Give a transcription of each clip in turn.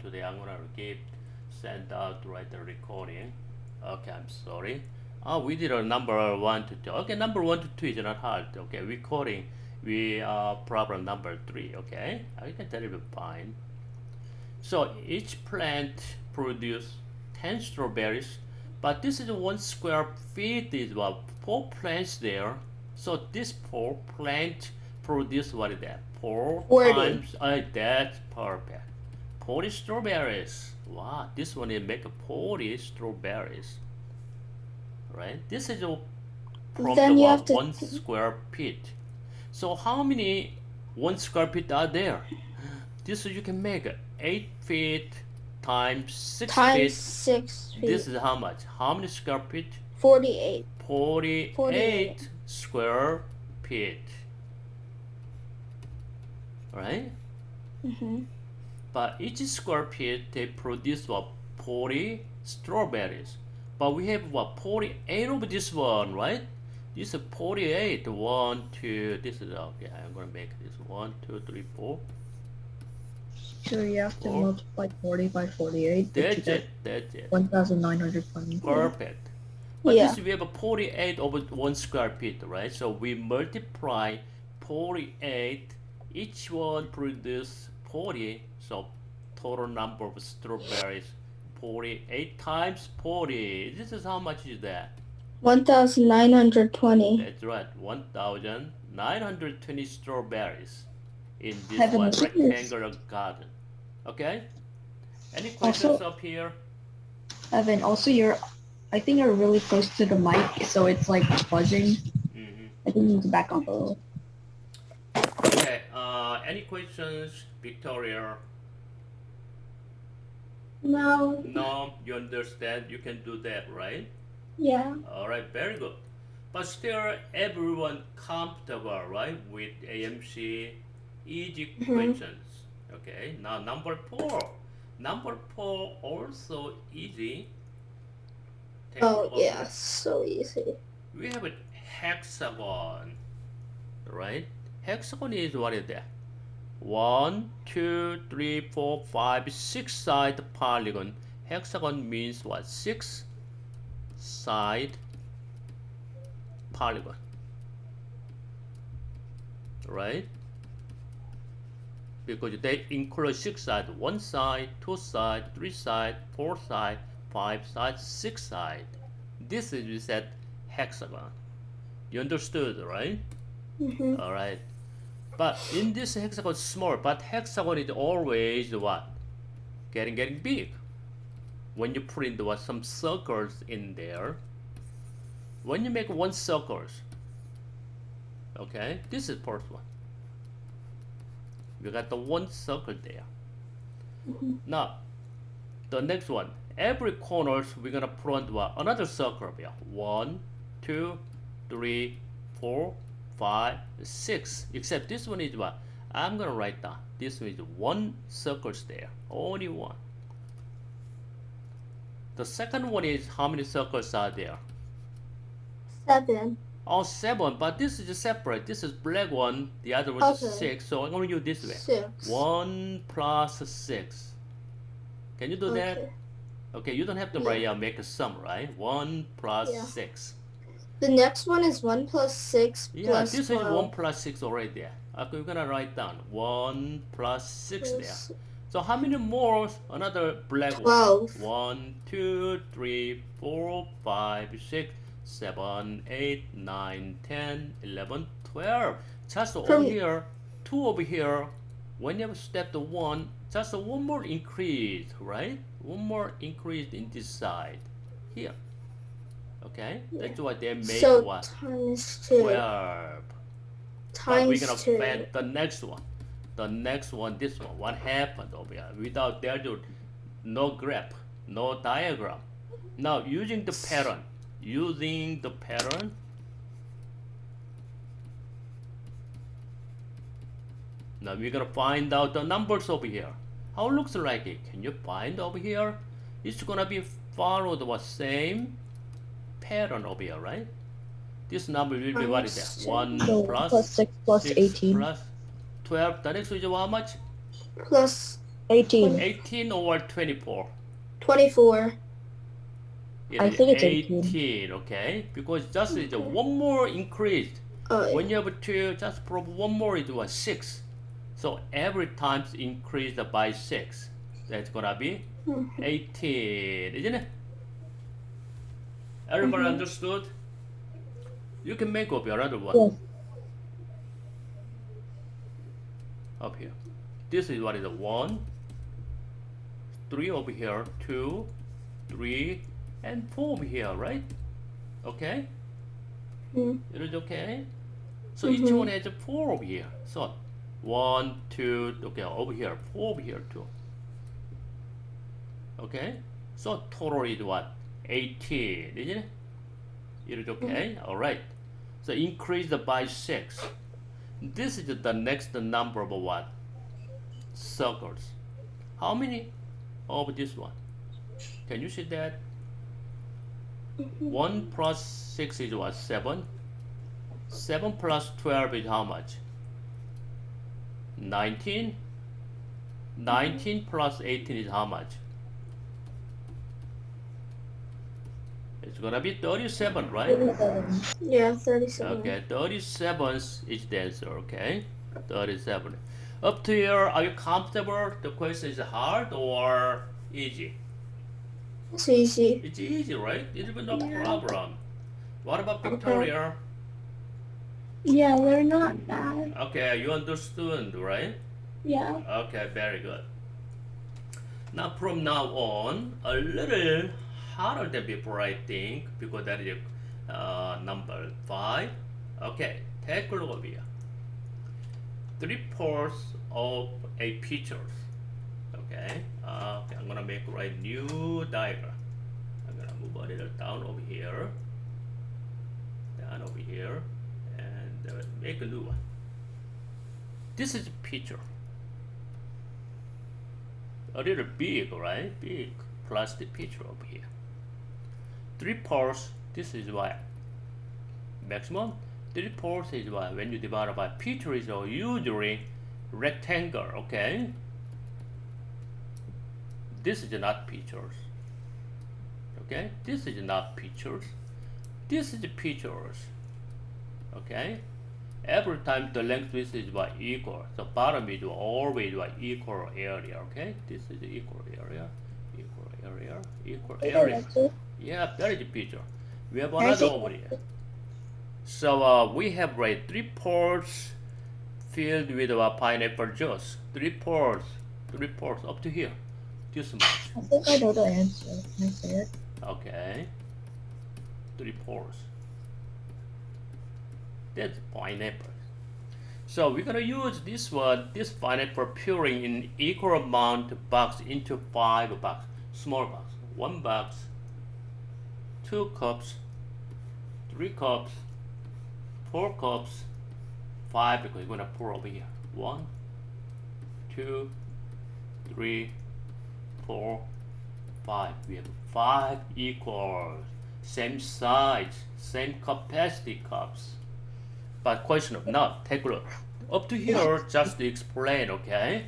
today. I'm gonna send out the recording. Okay, I'm sorry. Oh, we did a number 1 to 2. Okay, number 1 to 2 is not hard. Okay, recording. We problem number 3. Okay, I can tell you fine. So each plant produce 10 strawberries, but this is 1 square feet is what 4 plants there. So this 4 plant produce what is that? 4 40. times. That's perfect. 40 strawberries. Wow, this one is make 40 strawberries. Right? This is from Then you have the to 1 square feet. So how many 1 square feet are there? This you can make 8 feet times 6 times feet. 6 feet. This is how much? How many square feet? 48. 48 square feet. Right? Mm-hmm. But each square feet they produce what 40 strawberries. But we have what 48 of this one, right? This is 48. 1, 2. This is okay. I'm gonna make this 1, 2, 3, 4. So you have to multiply 40 by 48. That's it. 1,920. Perfect. But Yeah. this we have a 48 over 1 square feet, right? So we multiply 48. Each one produce 40. So total number of strawberries 48 times 40. This is how much is that? 1,920. That's right. 1,920 strawberries in this Heaven one is- rectangular garden. Okay? Any questions Also- up here? Evan, also I think you're really close to the mic, so it's like buzzing. I think you need to back off a little. Okay. Any questions, Victoria? No. No, you understand. You can do that, right? Yeah. All right, very good. But still, everyone comfortable, right, with AMC easy questions. Okay. Now number 4. Number 4 also easy. Take a Oh, look. yeah. So easy. We have a hexagon, right? Hexagon is what is that? 1, 2, 3, 4, 5, 6 side polygon. Hexagon means what? 6 side polygon, right? Because they include 6 sides: 1 side, 2 side, 3 side, 4 side, 5 side, 6 side. This is we said hexagon. You understood, right? Mm-hmm. All right. But in this hexagon small, but hexagon is always what? Getting big. When you put in the, some circles in there, when you make 1 circles, okay, this is first one. You got the 1 circle there. Now, the next one, every corners we're gonna put on what? Another circle here. 1, 2, 3, 4, 5, 6. Except this one is what? I'm gonna write down. This one is 1 circles there. Only 1. The second one is how many circles are there? 7. Oh, 7. But this is separate. This is black one. The other one is Okay. 6. So I'm gonna use this way. 6. 1 plus 6. Can you do that? Okay. Okay, you don't have to write out, make a sum, right? 1 plus Yeah. 6. The next one is 1 plus 6 Yeah, plus this 12. is 1 plus 6 already there. Okay, we're gonna write down 1 plus 6 there. Plus So how many more? Another black 12. one. 1, 2, 3, 4, 5, 6, 7, 8, 9, 10, 11, 12. Just over From- here, 2 over here. When you have step to 1, just 1 more increase, right? 1 more increase in this side here. Okay, that's why they make So what? times 2. 12. But we're Times gonna 2. find the next one. The next one, this one. What happened over here? Without there, no graph, no diagram. Now using the pattern, now we're gonna find out the numbers over here. How it looks like it? Can you find over here? It's gonna be follow the same pattern over here, right? This number will be what is that? 1 So plus plus 6 plus 6 18. plus 12. The next one is how much? Plus 18. 18 or 24? 24. It I is think it's 18, okay? Because just is one more increased. Oh, When you have 2, just prove one more is what? 6. So every time increased by 6. That's gonna be 18, isn't it? Everybody understood? You can make up another one. Yes. Up here. This is what is 1, 3 over here, 2, 3, and 4 over here, right? Okay? Mhm. It is okay? So each one has a 4 over here. So 1, 2, okay, over here, 4 over here too. Okay? So total is what? 18, isn't it? It is okay? Alright. So increased by 6. This is the next number of what? Circles. How many of this one? Can you see that? 1 plus 6 is what? 7. 7 plus 12 is how much? 19. 19 plus 18 is how much? It's gonna be 37, right? 37. Yeah, 37. Okay, 37 is the answer, okay? 37. Up to here, are you comfortable? The question is hard or easy? It's easy. It's easy, right? It's even no Yeah. problem. What about Okay. Victoria? Yeah, they're not bad. Okay, you understood, right? Yeah. Okay, very good. Now from now on, a little harder than before, I think, because that is number 5. Okay, take a look over here. 3/4 of a picture. Okay, okay, I'm gonna make a new diagram. I'm gonna move a little down over here, and make a new one. This is a picture. A little big, right? Big plastic picture over here. 3/4, this is what? Maximum. 3/4 is what? When you divide by picture is usually rectangle, okay? This is not pictures. Okay? This is not pictures. This is pictures. Okay? Every time the length width is what? Equal. So bottom is always what? Equal area. Okay? This is equal area. Equal area. Equal area. Yeah, that is a picture. We have another over here. So we have 3/4 filled with pineapple juice. 3/4 up to here. This much. I think I know the answer. Can I say it? Okay. 3/4. That's pineapple. So we're gonna use this one, this pineapple puring in equal amount box into 5 box, small box. 1 box, 2 cups, 3 cups, 4 cups, 5 because we're gonna pour over here. 1, 2, 3, 4, 5. We have 5 equal, same size, same capacity cups. But question of not, take a look. Up to here, just to explain, okay?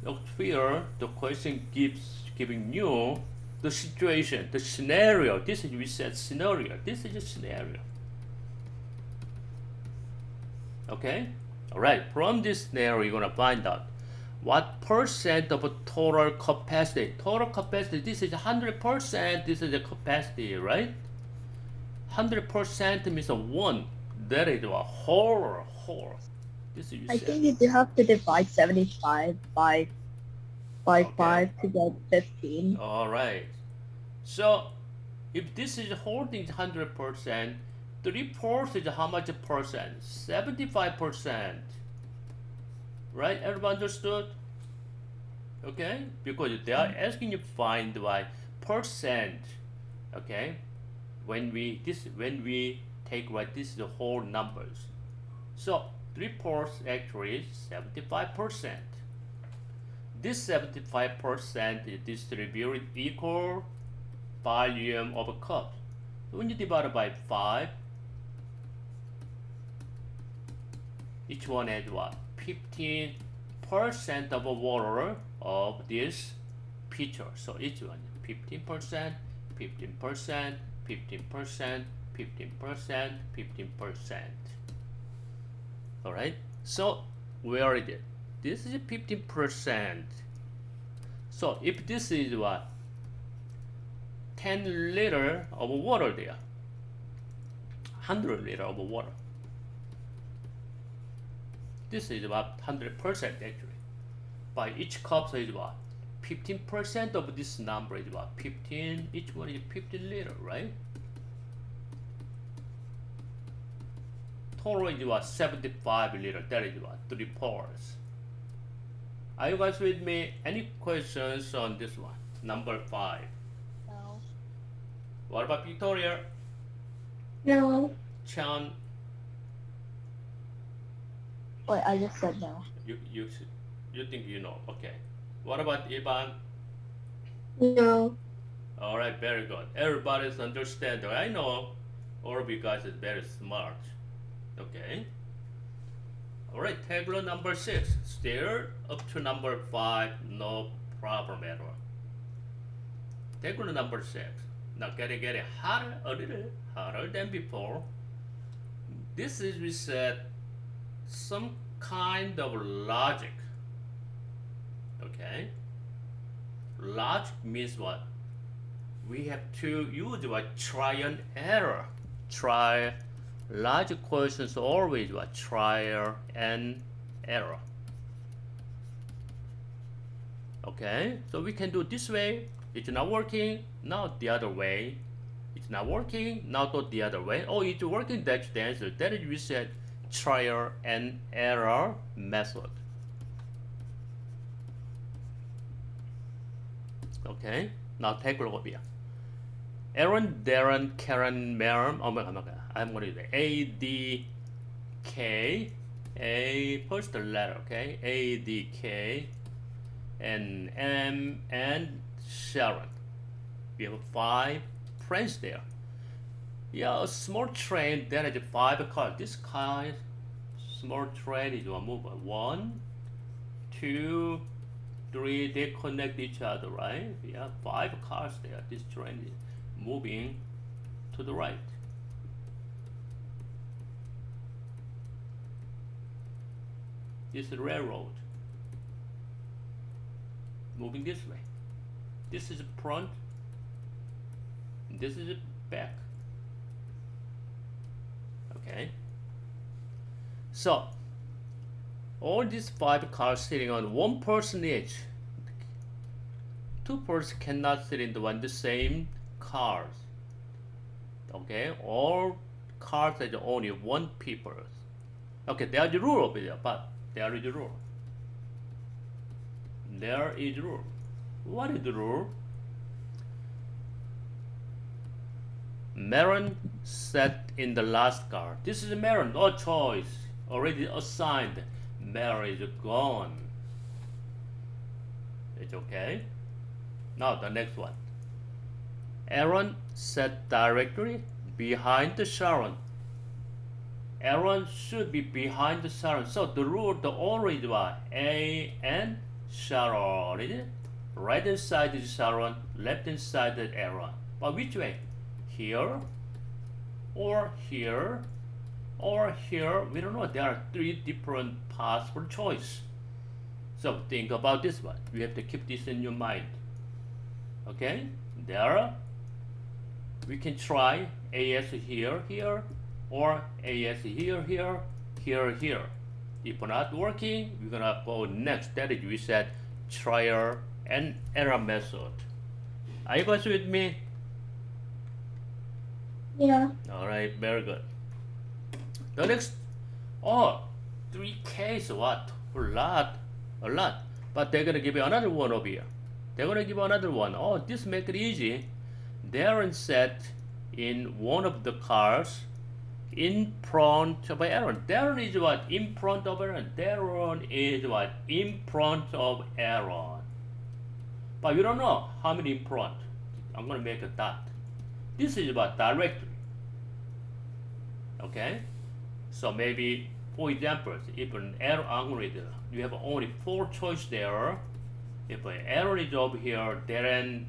Up here, the question giving you the situation, the scenario. This is we said scenario. This is a scenario. Okay? Alright, from this scenario, you're gonna find out what percent of a total capacity. Total capacity, this is 100%, this is the capacity, right? 100% means 1. That is a whole. This is I think you have to divide 75 by Okay. 5 to get 15. All right. So if this is holding 100%, 3/4 is how much percent? 75%. Right? Everyone understood? Okay? Because they are asking you to find by percent. Okay? When we take this is the whole numbers. So 3/4 actually is 75%. This 75% is distributed equal volume of a cup. So when you divide it by 5, each one has what? 15% of water of this picture. So each one 15%, 15%, 15%, 15%, 15%. Alright, so where is it? This is 15%. So if this is what? 10 liter of water there. 100 liter of water. This is about 100% actually. By each cup is what? 15% of this number is what? 15, each one is 15 liter, right? Total is what? 75 liter, that is what? 3/4. Are you guys with me? Any questions on this one? Number 5. No. What about Victoria? No. Chan? Wait, I just said no. You think you know? Okay. What about Ivan? No. All right, very good. Everybody's understanding. I know all of you guys is very smart. Okay. All right, table number 6. Still up to number 5, no problem at all. Table number 6. Now getting harder, a little harder than before. This is, we said, some kind of logic. Okay. Logic means what? We have to use what? Trial and error. Logic questions always what? Trial and error. Okay, so we can do this way. It's not working, now the other way. It's not working, now go the other way. Oh, it's working, that's the answer. That is, we said, trial and error method. Okay, now take a look over here. Aaron, Darren, Karen, Miriam. Oh my God, I'm going to do A, D, K, A, first letter, okay? A, D, K, and M, and Sharon. We have 5 friends there. Yeah, a small train, there is 5 cars. This car, small train is one move. 1, 2, 3, they connect each other, right? Yeah, 5 cars there. This train is moving to the right. This is railroad. Moving this way. This is front. This is back. Okay. So all these 5 cars sitting on 1 person each. 2 persons cannot sit in the same cars. Okay, all cars are only 1 people. Okay, there is the rule over there, but there is the rule. There is the rule. What is the rule? Maron sat in the last car. This is Maron, no choice. Already assigned. Maron is gone. It's okay. Now the next one. Aaron sat directly behind the Sharon. Aaron should be behind the Sharon. So the rule, the order is what? A and Sharon, is it? Right hand side is Sharon, left hand side is Aaron. But which way? Here, or here, or here? We don't know. There are 3 different possible choices. So think about this one. You have to keep this in your mind. Okay? There. We can try AS here, here, or AS here, here, here, here. If not working, we're gonna go next. That is, we said, trial and error method. Are you guys with me? Yeah. All right, very good. The next, 3Ks, what? A lot. But they're gonna give you another one over here. They're gonna give you another one. Oh, this make it easy. Darren sat in one of the cars in front of Aaron. Darren is what? In front of Aaron. Darren is what? In front of Aaron. But you don't know how many in front. I'm gonna make a dot. This is what? Directory. Okay? So maybe, for example, if an error algorithm, you have only 4 choices there. If Aaron is over here, then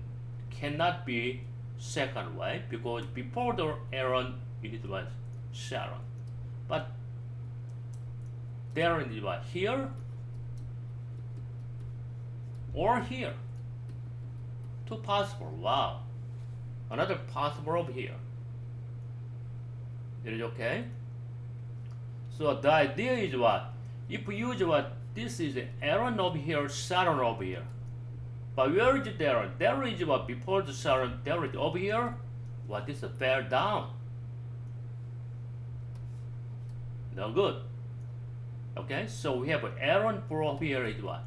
cannot be second, right? Because before the Aaron, you need what? Sharon. But Darren is what? Here or here? Two possible. Wow. Another possible over here. It is okay? So the idea is what? If you use what? This is Aaron over here, Sharon over here. But where is Darren? Darren is what? Before the Sharon, Darren is over here. What is fell down? No good. Okay, so we have Aaron from here is what?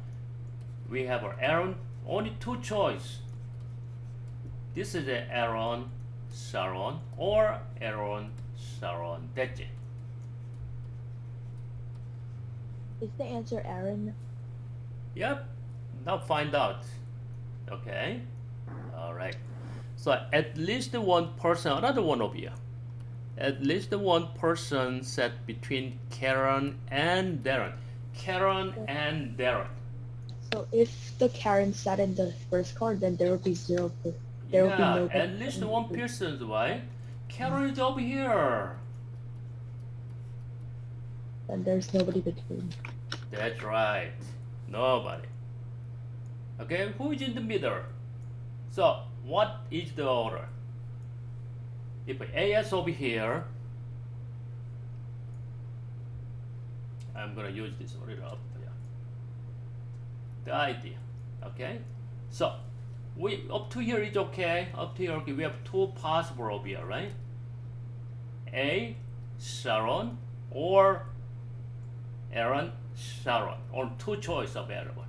We have Aaron, only two choice. This is Aaron, Sharon, or Aaron, Sharon. That's it. Is the answer Aaron? Yep. Now find out. Okay. All right. So at least one person, another one over here. At least one person sat between Karen and Darren. Karen and Darren. So if the Karen sat in the first card, then there would be zero. There would be Yeah, no. at least one person, right? Karen is over here. And there's nobody between. That's right. Nobody. Okay, who is in the middle? So, what is the order? If AS over here, I'm gonna use this a little up here. The idea, okay? So, we up to here is okay. Up to here, okay, we have two possible over here, right? A, Sharon, or Aaron, Sharon, or two choice available.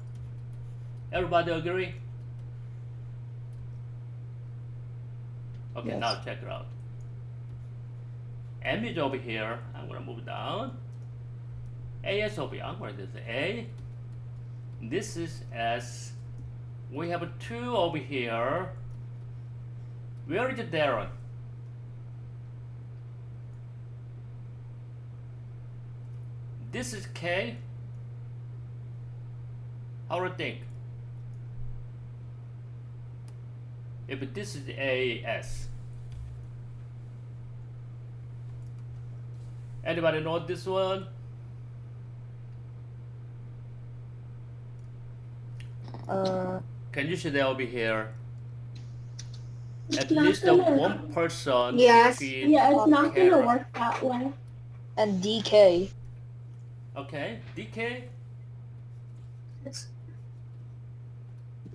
Everybody agree? Okay, Yes. now check it out. M is over here. I'm gonna move down. A is over here. I'm gonna do A. This is S. We have two over here. Where is Darren? This is K. How do you think? If this is AS. Anybody know this one? Can you see that over here? At It's not least gonna- one person Yes. between Yeah, it's not gonna Karen. work that way. And DK. Okay, DK.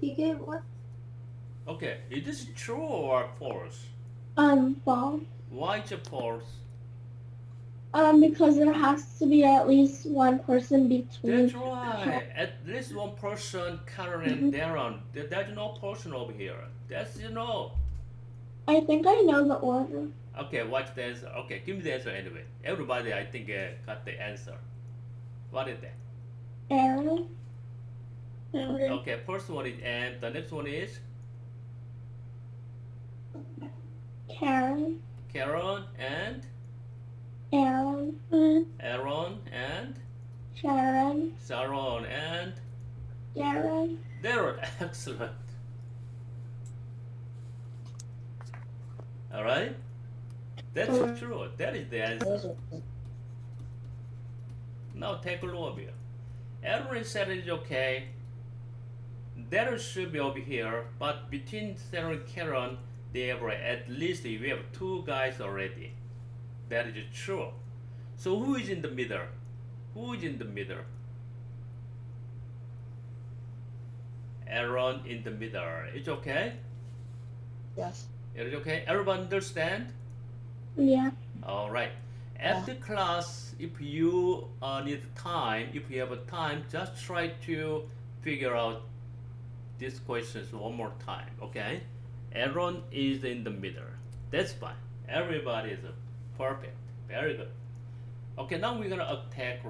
DK, what? Okay, is this true or false? False. Why is it false? Because there has to be at least one person between. That's right. At least one person, Karen and Darren. There's no person over here. That's I think I know the order. Okay, what's the answer? Okay, give me the answer anyway. Everybody, I think, got the answer. What is that? Aaron. Okay, first one is M. The next one is Karen. Karen and Aaron. Aaron and Sharon. Sharon and Darren. Darren. Excellent. All right. That's true. That is the answer. Now take a look over here. Aaron said it's okay. Darren should be over here, but between Sarah and Karen, they have at least we have two guys already. That is true. So who is in the middle? Who is in the middle? Aaron in the middle. It's okay? Yes. It is okay? Everyone understand? Yeah. All right. After class, if you need time, if you have a time, just try to figure out these questions one more time, okay? Aaron is in the middle. That's fine. Everybody is perfect. Very good. Okay, now we're gonna attack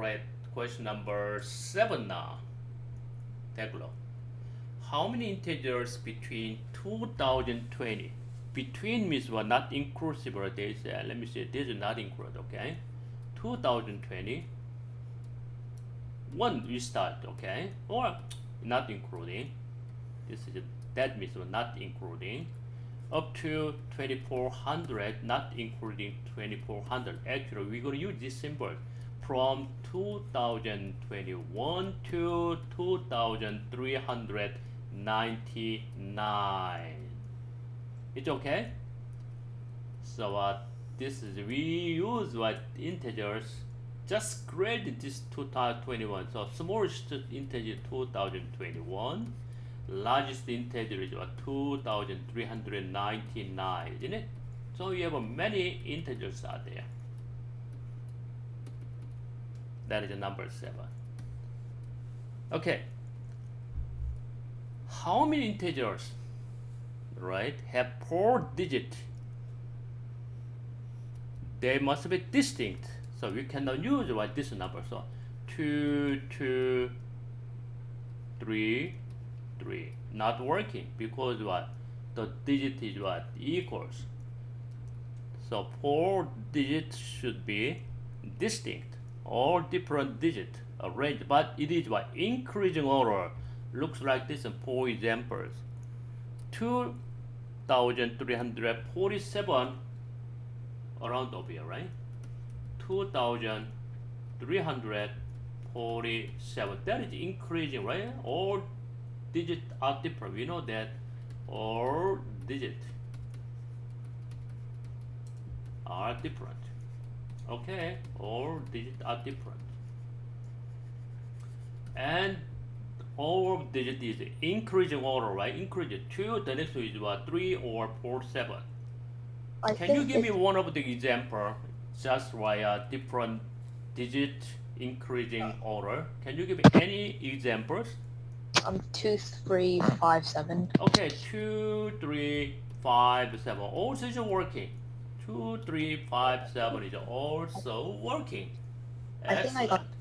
question number 7 now. Take a look. How many integers between 2020? Between means what? Not inclusive, or they say, let me see, this is not included, okay? 2020. 1 we start, okay? Or not including. That means not including. Up to 2400, not including 2400. Actually, we're going to use this symbol from 2021 to 2399. It's okay? So this is, we use integers, just grade this 2021. So smallest integer 2021, largest integer is 2399, isn't it? So you have many integers out there. That is number 7. Okay. How many integers, right, have 4 digits? They must be distinct. So we cannot use this number. So 2, 2, 3, 3. Not working because the digit is equals. So 4 digits should be distinct, all different digits arranged, but it is increasing order. Looks like this in 4 examples. 2347 around over here, right? 2347. That is increasing, right? All digits are different. We know that all digits are different. Okay, all digits are different. And all digit is increasing order, right? Increasing 2, the next one is 3 or 4, 7. Can you give me one of the example? Just different digit increasing order. Can you give me any examples? 2, 3, 5, 7. Okay, 2, 3, 5, 7. Also is working. 2, 3, 5, 7 is also working. I think I got. Excellent.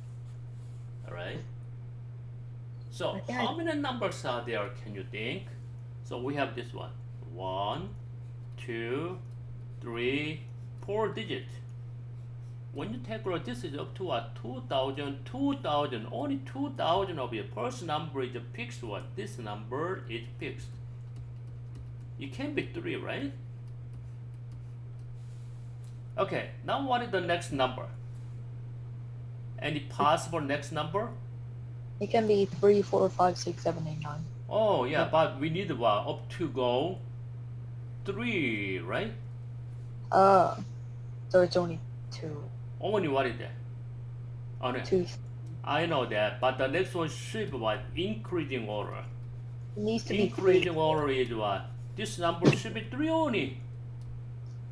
All right. So how many numbers are there? Can you think? So we have this one. 1, 2, 3, 4 digits. When you take this is up to 2000, 2000, only 2000 of your first number is a fixed one. This number is fixed. It can be 3, right? Okay, now what is the next number? Any possible next number? It can be 3, 4, 5, 6, 7, 8, 9. Oh yeah, but we need up to go 3, right? So it's only 2. Only what is that? Oh, no. 2. I know that, but the next one should be increasing order. It needs to be 3. Increasing order is what? This number should be 3 only,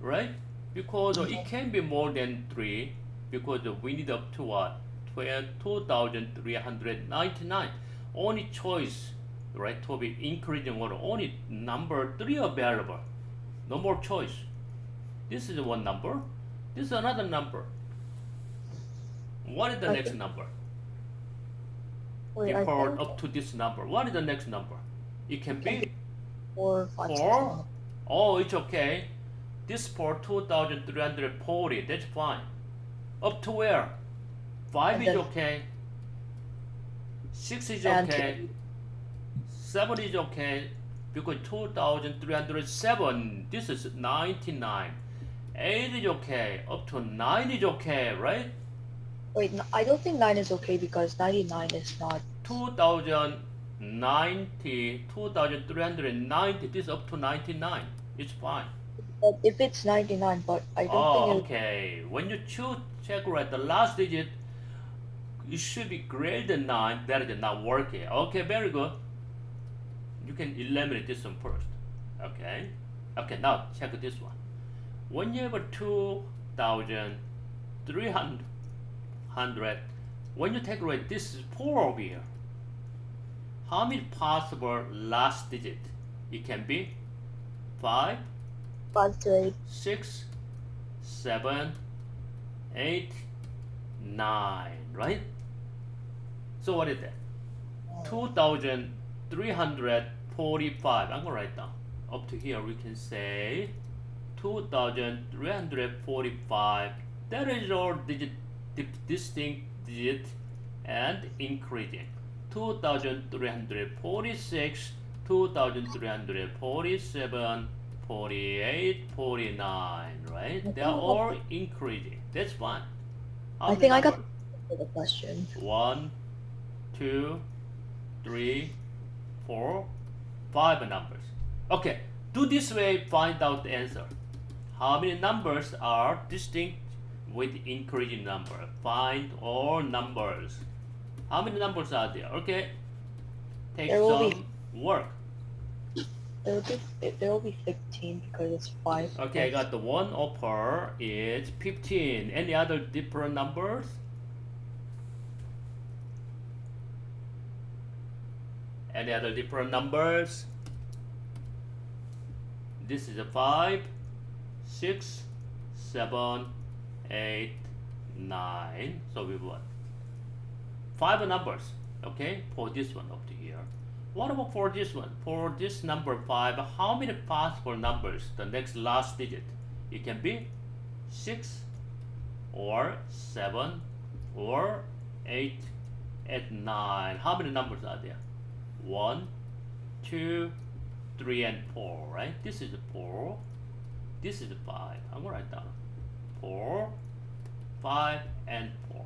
right? Because it can be more than 3, because we need up to 2,399. Only choice, right, to be increasing order. Only number 3 available. No more choice. This is one number. This is another number. What is the next number? Wait, I Equal think up to this number. What is the next number? It can be 4, 5, 6, 4. 7. Oh, it's okay. This for 2,340. That's fine. Up to where? 5 And is then- okay. 6 is And okay. 7 is okay. Because 2,307. This is 99. 8 is okay. Up to 9 is okay, right? Wait, no, I don't think 9 is okay because 99 is not. 2,090, 2,390. This up to 99. It's fine. But if it's 99, but I don't think Okay. When you check the last digit, it should be greater than 9. That is not working. Okay, very good. You can eliminate this one first. Okay. Okay, now check this one. When you have a 2,300, when you take away this is 4 over here, how many possible last digit? It can be 5, 5 to 8. 6, 7, 8, 9, right? So what is that? 2,345. I'm gonna write down. Up to here we can say 2,345. That is all digit, distinct digit and increasing. 2,346. 2,347, 48, 49, right? They are all increasing. That's fine. How I many think I got numbers? the question. 1, 2, 3, 4, 5 numbers. Okay, do this way, find out the answer. How many numbers are distinct with increasing number? Find all numbers. How many numbers are there? Okay, take There will some be- work. There will be 15 because it's 5. Okay, I got the 1 upper is 15. Any other different numbers? Any other different numbers? This is a 5, 6, 7, 8, 9. So we want 5 numbers, okay, for this one up to here. What about for this one? For this number 5, how many possible numbers, the next last digit? It can be 6 or 7 or 8 and 9. How many numbers are there? 1, 2, 3, and 4, right? This is 4. This is 5. I'm gonna write down 4, 5, and 4.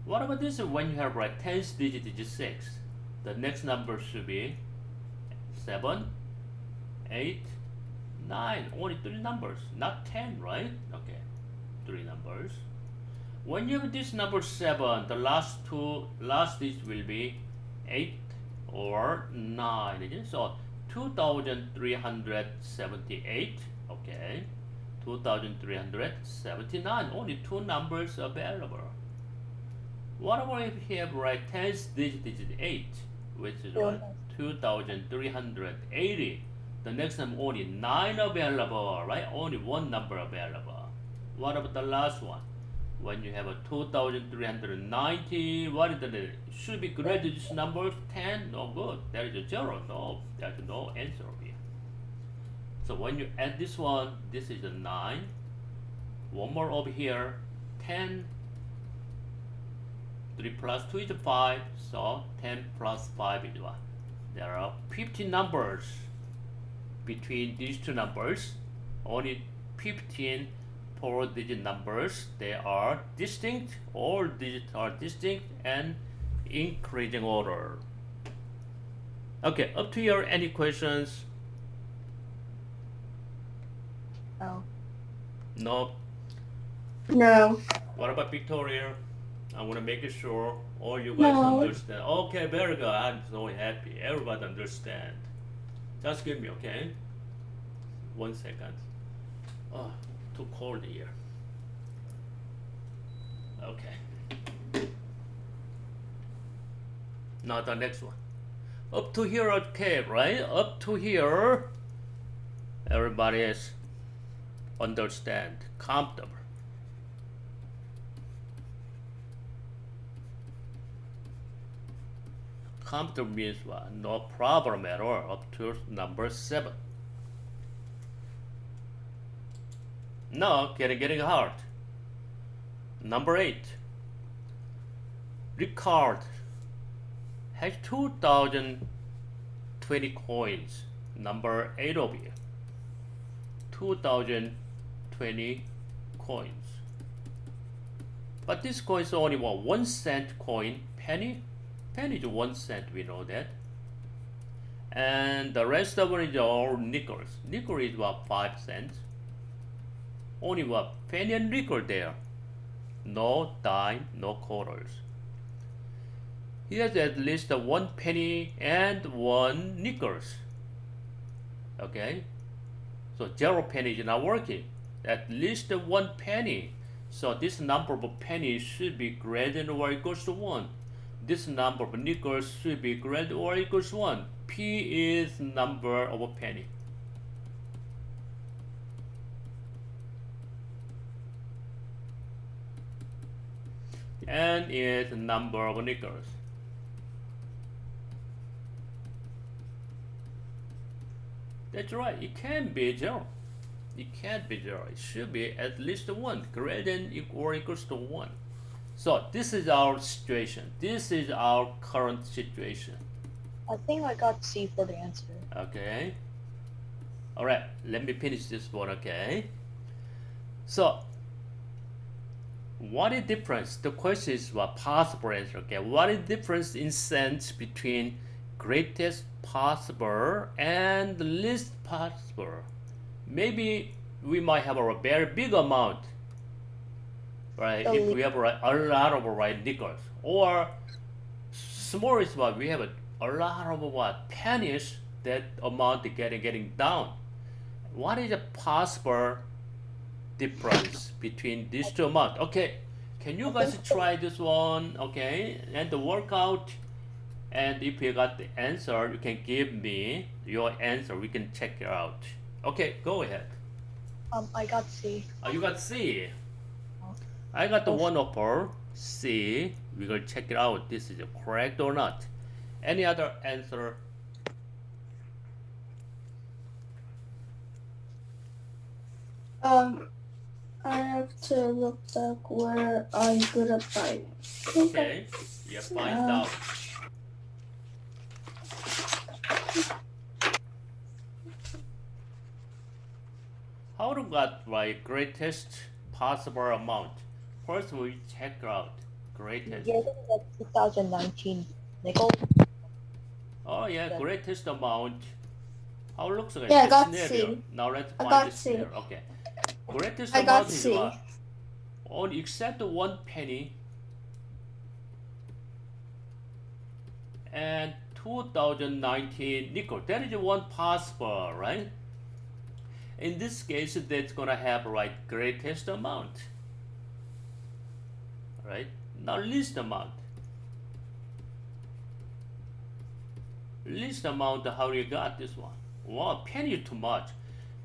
What about this? When you have right tens digit is 6. The next number should be 7, 8, 9. Only 3 numbers, not 10, right? Okay, 3 numbers. When you have this number 7, the last digit will be 8 or 9. Isn't it? So 2,378. Okay, 2,379. Only 2 numbers available. What about if you have right tens digit is 8, which is what? 2,380. The next time only 9 available, right? Only 1 number available. What about the last one? When you have a 2,390, what is the should be greater than this number? 10? No good. There is a 0. No, there's no answer here. So when you add this one, this is a 9. One more over here, 10. 3 plus 2 is 5, so 10 plus 5 is what? There are 15 numbers between these two numbers. Only 15 4-digit numbers. They are distinct. All digits are distinct and increasing order. Okay, up to here, any questions? Oh. No. No. What about Victoria? I want to make sure all you guys No. understand. Okay, very good. I'm so happy. Everybody understand. Just give me, okay? 1 second. Oh, too cold here. Okay. Now the next one. Up to here, okay, right? Up to here, everybody is understand, comfortable. Comfortable means what? No problem at all. Up to number 7. Now, getting hard. Number 8. Ricard has 2,020 coins. Number 8 over here. 2,020 coins. But this coin is only what? 1 cent coin, penny. Penny is 1 cent, we know that. And the rest of it is all nickels. Nickel is what? 5 cents. Only what? Penny and nickel there. No dime, no quarters. He has at least 1 penny and 1 nickels. Okay? So 0 penny is not working. At least 1 penny. So this number of pennies should be greater than or equals to 1. This number of nickels should be greater or equals to 1. P is number of a penny. N is number of nickels. That's right, it can't be 0. It can't be 0. It should be at least 1, greater than or equals to 1. So this is our situation. This is our current situation. I think I got C for the answer. Okay. All right, let me finish this one, okay? So, what is difference? The question is what possible answer, okay? What is difference in sense between greatest possible and the least possible? Maybe we might have a very big amount, right? The If we have a lot of nickels, or small is what we have a lot of what pennies, that amount getting down. What is the possible difference between these two amounts? Okay, can you guys try this one? Okay, and work out. And if you got the answer, you can give me your answer. We can check it out. Okay, go ahead. I got C. Oh, you got C. I got the one upper C. We're gonna check it out. This is correct or not. Any other answer? I have to look back where I'm gonna find. Okay, yeah, find out. How to get right greatest possible amount? First, we check out greatest. Yeah, that's 2019 nickel. Oh yeah, greatest amount. How it looks like Yeah, I this got scenario. C. Now let's I find got this C. scenario. Okay. Greatest I amount got is C. what? Only except 1 penny and 2019 nickel. That is one possible, right? In this case, that's gonna have right greatest amount, right? Now least amount. Least amount. How you got this one? Wow, penny is too much.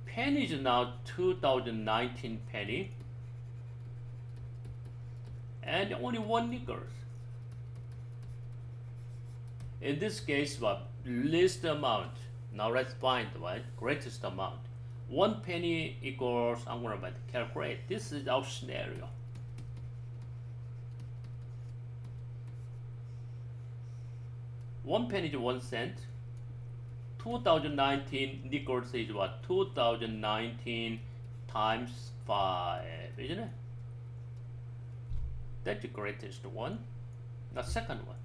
Penny is now 2019 penny, and only 1 nickels. In this case, what least amount? Now let's find right greatest amount. 1 penny equals, I'm gonna calculate. This is our scenario. One penny is 1 cent. 2019 nickels is what? 2019 times 5, isn't it? That's the greatest one. The second one.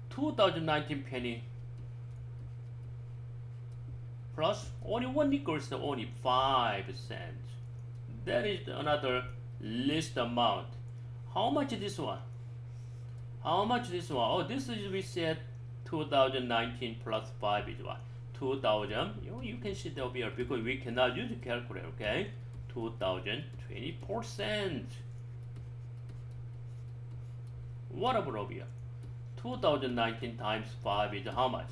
2019 penny plus only 1 nickel is only 5 cents. That is another least amount. How much is this one? How much this one? Oh, this is, we said 2019 plus 5 is what? 2000. You can see that here because we cannot use the calculator, okay? 2020%. What about over here? 2019 times 5 is how much?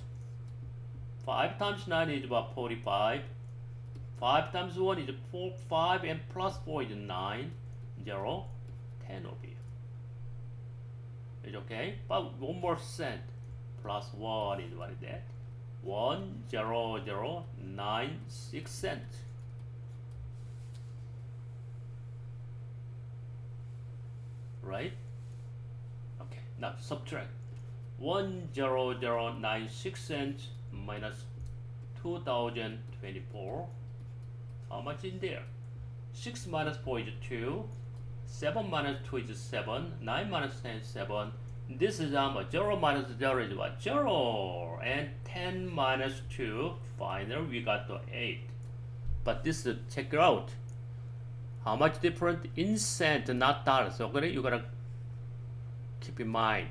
5 times 9 is about 45. 5 times 1 is 4, 5, and plus 4 is 9. 0, 10 over here. It's okay? But 1 more cent plus 1 is what is that? 1,000,96 cents. Right? Okay, now subtract 1,096 cents minus 2024. How much in there? 6 minus 4 is 2. 7 minus 2 is 7. 9 minus 10 is 7. This is how much? 0 minus 0 is what? 0. And 10 minus 2. Finally, we got to 8. But this is, check it out. How much different in cent, not dollars. So you gotta keep in mind.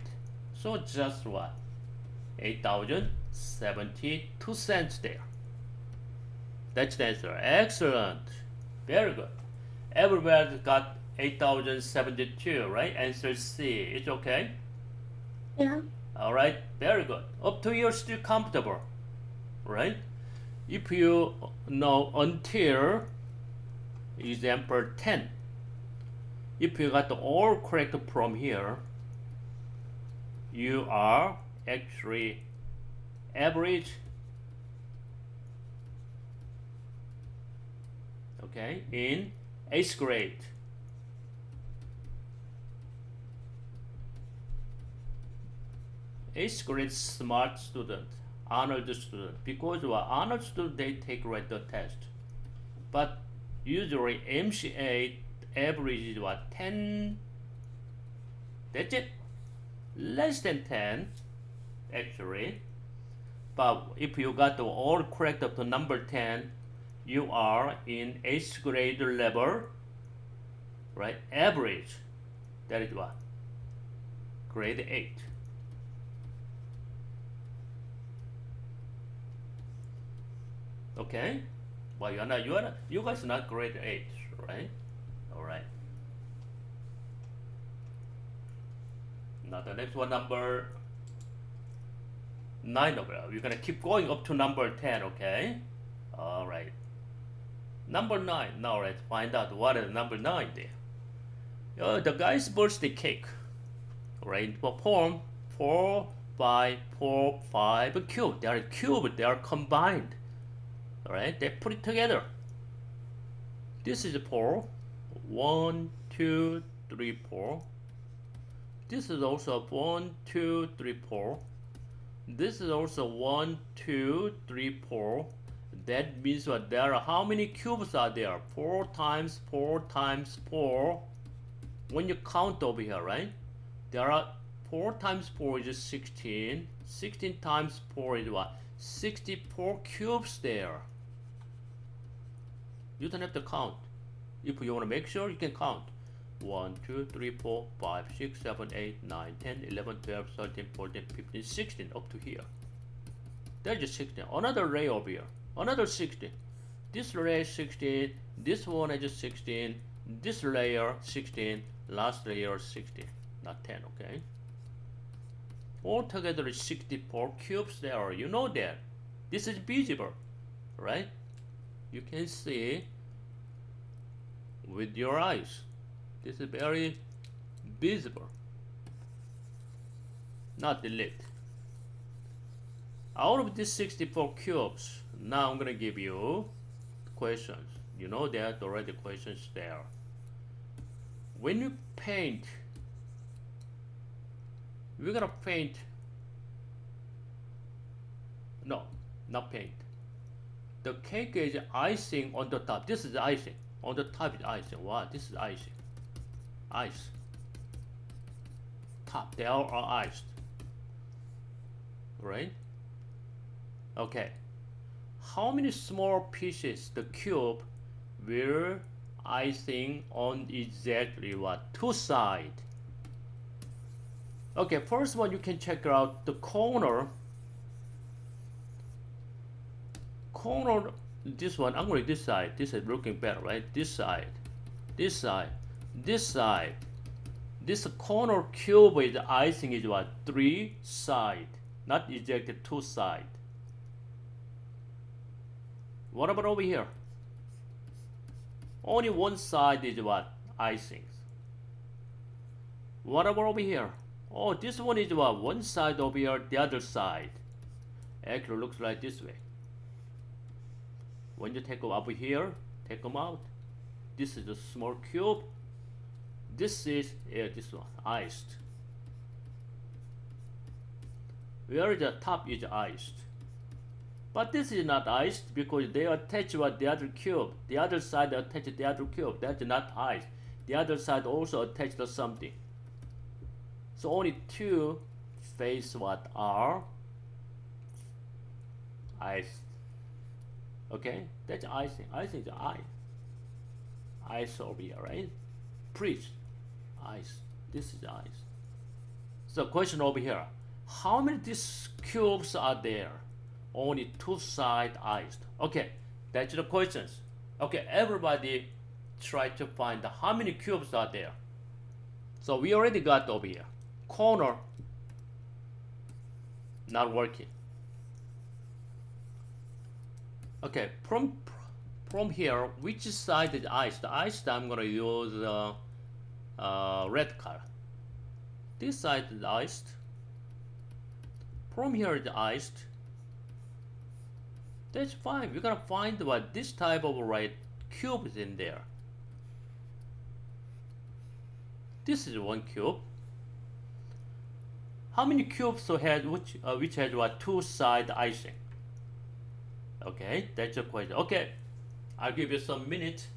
So just what? 8,072 cents there. That's the answer. Excellent. Very good. Everybody got 8,072, right? Answer C. It's okay? Yeah. Alright, very good. Up to you're still comfortable, right? If you know until example 10, if you got all correct from here, you are actually average, okay, in 8th grade. 8th grade smart student, Arnold student, because what Arnold student they take the test, but usually MC8 average is what 10. That's it, less than 10 actually. But if you got the all correct up to number 10, you are in 8th grade level, right? Average, that is what? Grade 8. Okay? Well, you guys are not grade 8, right? Alright. Now the next one, number 9 over. We're gonna keep going up to number 10, okay? Alright. Number 9. Now let's find out what is number 9 there. The guy's birthday cake. Right? Perform 4 by 4, 5 cube. They are cubed, they are combined. Alright, they put it together. This is 4. 1, 2, 3, 4. This is also 1, 2, 3, 4. This is also 1, 2, 3, 4. That means what? There are how many cubes are there? 4 times 4 times 4. When you count over here, right? There are 4 times 4 is 16. 16 times 4 is what? 64 cubes there. You don't have to count. If you want to make sure, you can count. 1, 2, 3, 4, 5, 6, 7, 8, 9, 10, 11, 12, 13, 14, 15, 16 up to here. That's just 16. Another ray over here. Another 16. This ray is 16. This one is just 16. This layer 16. Last layer 16. Not 10, okay? Altogether is 64 cubes there. You know that. This is visible, right? You can see with your eyes. This is very visible. Not delete. Out of these 64 cubes, now I'm gonna give you questions. You know that already questions there. When you paint, we're gonna paint. No, not paint. The cake is icing on the top. This is icing. On the top is icing. Wow, this is icing. Ice. Top, they all are iced. Right? Okay. How many small pieces the cube will icing on exactly what? 2 sides. Okay, first one you can check out the corner. Corner, this one, I'm going to this side. This is looking better, right? This side, this side, this side. This corner cube with the icing is what? 3 sides, not exactly 2 sides. What about over here? Only 1 side is what? Icing. What about over here? Oh, this one is what? 1 side over here, the other side. Actually looks like this way. When you take them over here, take them out. This is a small cube. This is this one, iced. Where the top is iced. But this is not iced because they attach with the other cube. The other side attached to the other cube. That's not iced. The other side also attached to something. So only 2 face what are iced. Okay, that's icing. Icing is ice. Ice over here, right? Preach. Ice. This is ice. So question over here. How many these cubes are there? Only 2 sides iced. Okay, that's the questions. Okay, everybody try to find how many cubes are there. So we already got over here. Corner not working. Okay, from here, which side is iced? The iced, I'm gonna use red color. This side is iced. From here is iced. That's fine. We're gonna find what this type of cube is in there. This is 1 cube. How many cubes had which has what two-side icing? Okay, that's the question. Okay, I'll give you some minutes.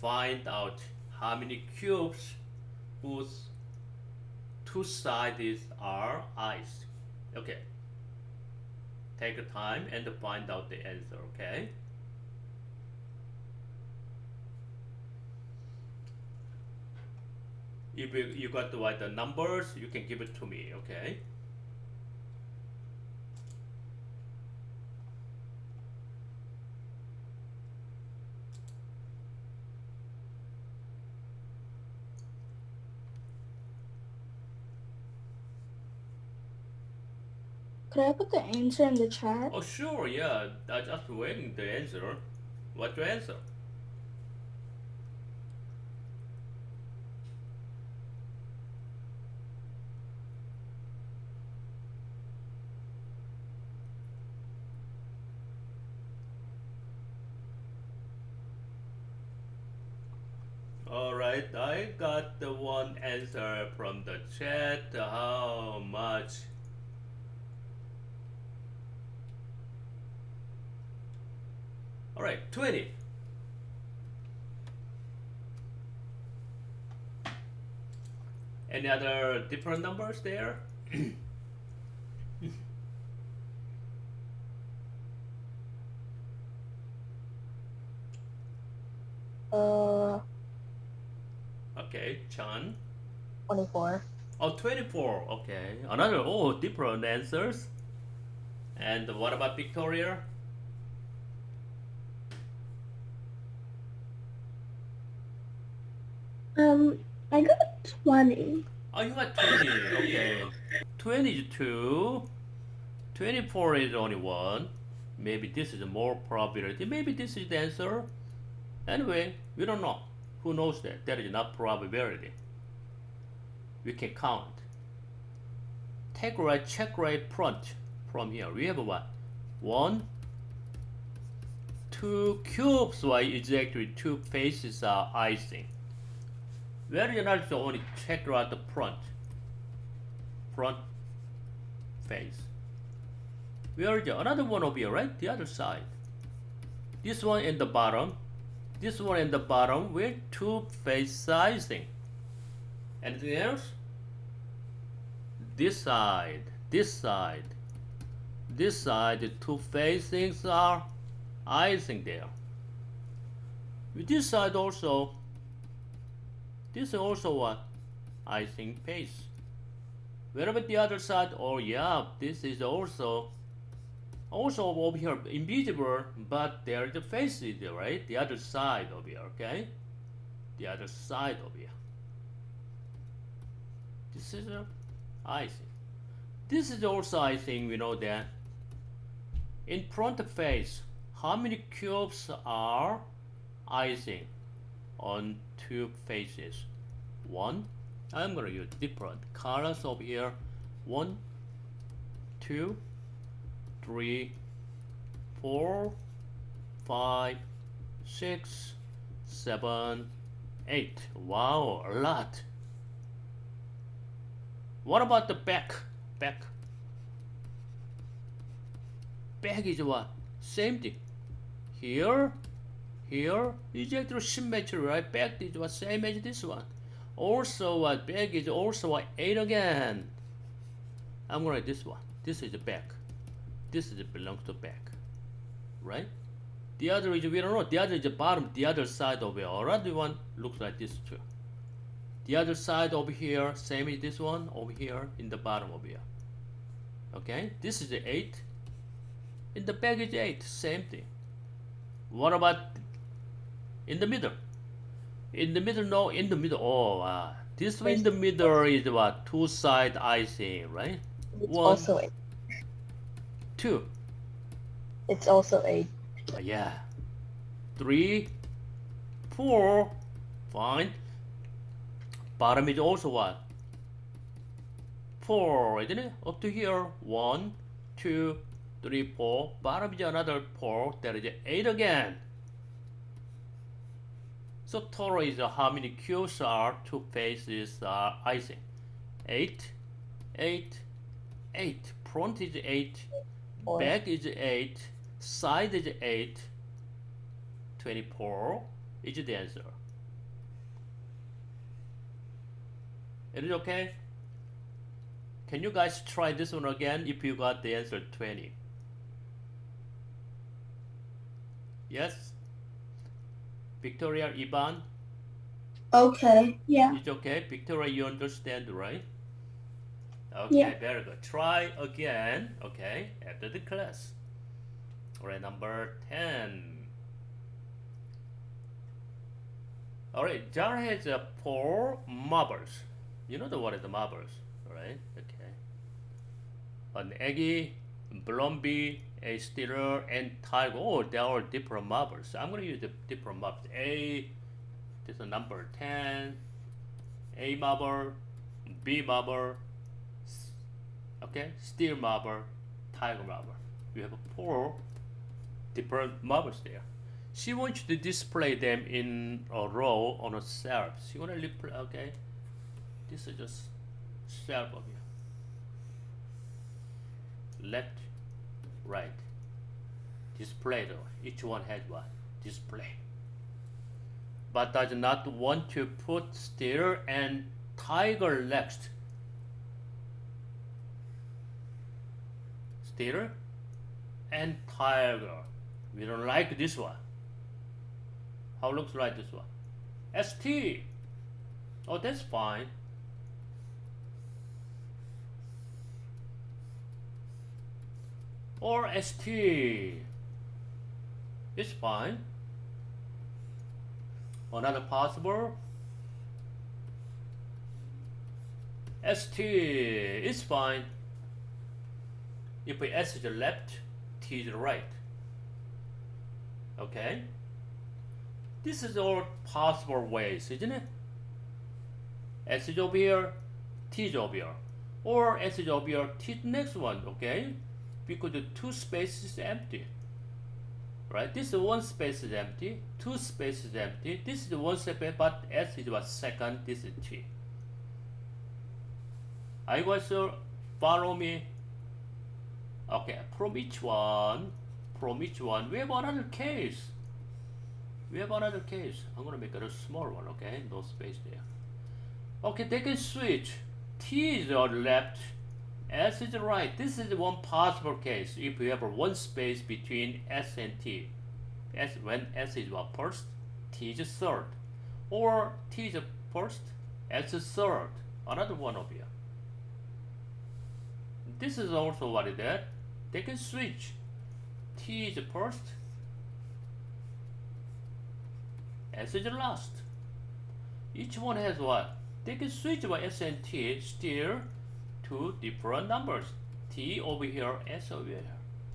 Find out how many cubes whose two sides are iced. Okay, take a time and find out the answer. Okay. If you got to write the numbers, you can give it to me, okay? Could I put the answer in the chat? Oh, sure, yeah. I'm just waiting the answer. What's your answer? Alright, I got the one answer from the chat. How much? Alright, 20. Any other different numbers there? Uh, Okay, Chan. 24. Oh, 24. Okay. Another, different answers. And what about Victoria? I got 20. Oh, you got 20. Okay. 22. 24 is only one. Maybe this is more probability. Maybe this is the answer. Anyway, we don't know. Who knows that? That is not probability. We can count. Take right, check right, front. From here, we have what? 1, 2 cubes. Why exactly two faces are icing? Where you not only check out the front face. Where is another one over here, right? The other side. This one in the bottom. This one in the bottom with two face icing. Anything else? This side, this side, this side, the two facings are icing there. With this side also, this is also what? Icing face. Where about the other side? Oh yeah, this is also over here invisible, but there is the face is there, right? The other side over here, okay? The other side over here. This is icing. This is also icing, we know that. In front face, how many cubes are icing on two faces? 1. I'm gonna use different colors over here. 1, 2, 3, 4, 5, 6, 7, 8. Wow, a lot. What about the back? Back is what? Same thing. Here, exactly symmetry, right? Back is what? Same as this one. Also, what? Back is also what? 8 again. I'm gonna write this one. This is the back. This is belongs to back, right? The other is we don't know. The other is the bottom. The other side over here. Another one looks like this too. The other side over here, same as this one over here in the bottom over here. Okay, this is the 8. In the back is 8, same thing. What about in the middle? In the middle, no, in the middle. Oh, this one in the middle is what? Two-side icing, right? It's 1, also 8. 2. It's also 8. Yeah. 3, 4. Fine. Bottom is also what? 4, isn't it? Up to here. 1, 2, 3, 4. Bottom is another 4. That is 8 again. So total is how many cubes are two faces are icing? 8, 8, 8. Front is 8. Or Back is 8. Side is 8. 24 is the answer. Is it okay? Can you guys try this one again if you got the answer 20? Yes? Victoria, Ivan? Okay. Yeah. It's okay? Victoria, you understand, right? Okay, Yeah. very good. Try again, okay, after the class. Alright, number 10. Alright, Jar has 4 marbles. You know what is the marbles, right? Okay. An eggy, Blondie, a steeler, and tiger. Oh, they are different marbles. I'm going to use the different marbles. This is number 10. A marble, B marble, okay, steel marble, tiger marble. We have 4 different marbles there. She wants you to display them in a row on a shelf. She want to display, okay. This is just shelf of you. Left, right. Display though. Each one has one. Display. But does not want to put steer and tiger next. Steer and tiger. We don't like this one. How looks like this one? ST. Oh, that's fine. Or ST. It's fine. Another possible. ST is fine. If S is the left, T is the right. Okay? This is all possible ways, isn't it? S is over here, T is over here. Or S is over here, T is the next one, okay? Because the 2 space is empty. Right? This is 1 space is empty, 2 space is empty. This is 1 space, but S is what second, this is T. Are you guys follow me? Okay, from each one, we have another case. I'm gonna make it a small one, okay? No space there. Okay, they can switch. T is on left, S is right. This is one possible case. If you have 1 space between S and T. When S is what first, T is third. Or T is first, S is third. Another one over here. This is also what is that? They can switch. T is first, S is last. Each one has what? They can switch by S and T still to different numbers. T over here, S over here.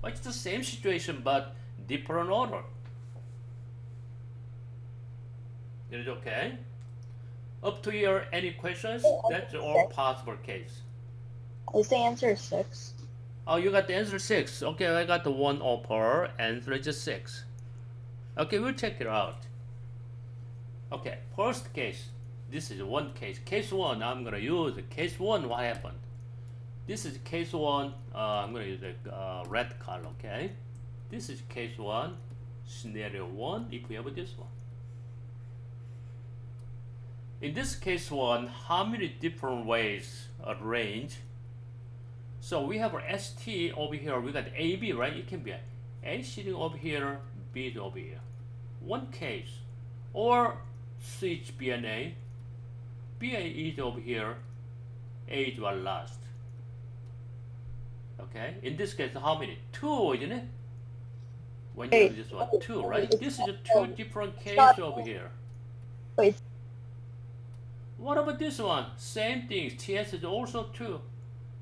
Well, it's the same situation but different order. Is it okay? Up to here, any questions? That's all possible case. is the answer 6? Oh, you got the answer 6. Okay, I got the 1 upper. Answer is 6. Okay, we'll check it out. Okay, first case. This is one case. Case 1, I'm going to use case 1. What happened? This is case 1. I'm going to use the red color, okay? This is case 1. Scenario 1, if we have this one. In this case 1, how many different ways arrange? So we have our ST over here. We got AB, right? It can be A sitting over here, B is over here. One case. Or switch B and A. BA is over here. A is one last. Okay. In this case, how many? 2, isn't it? When you do this one, 2, right? This is a 2 different cases over here. Wait. What about this one? Same thing. TS is also 2.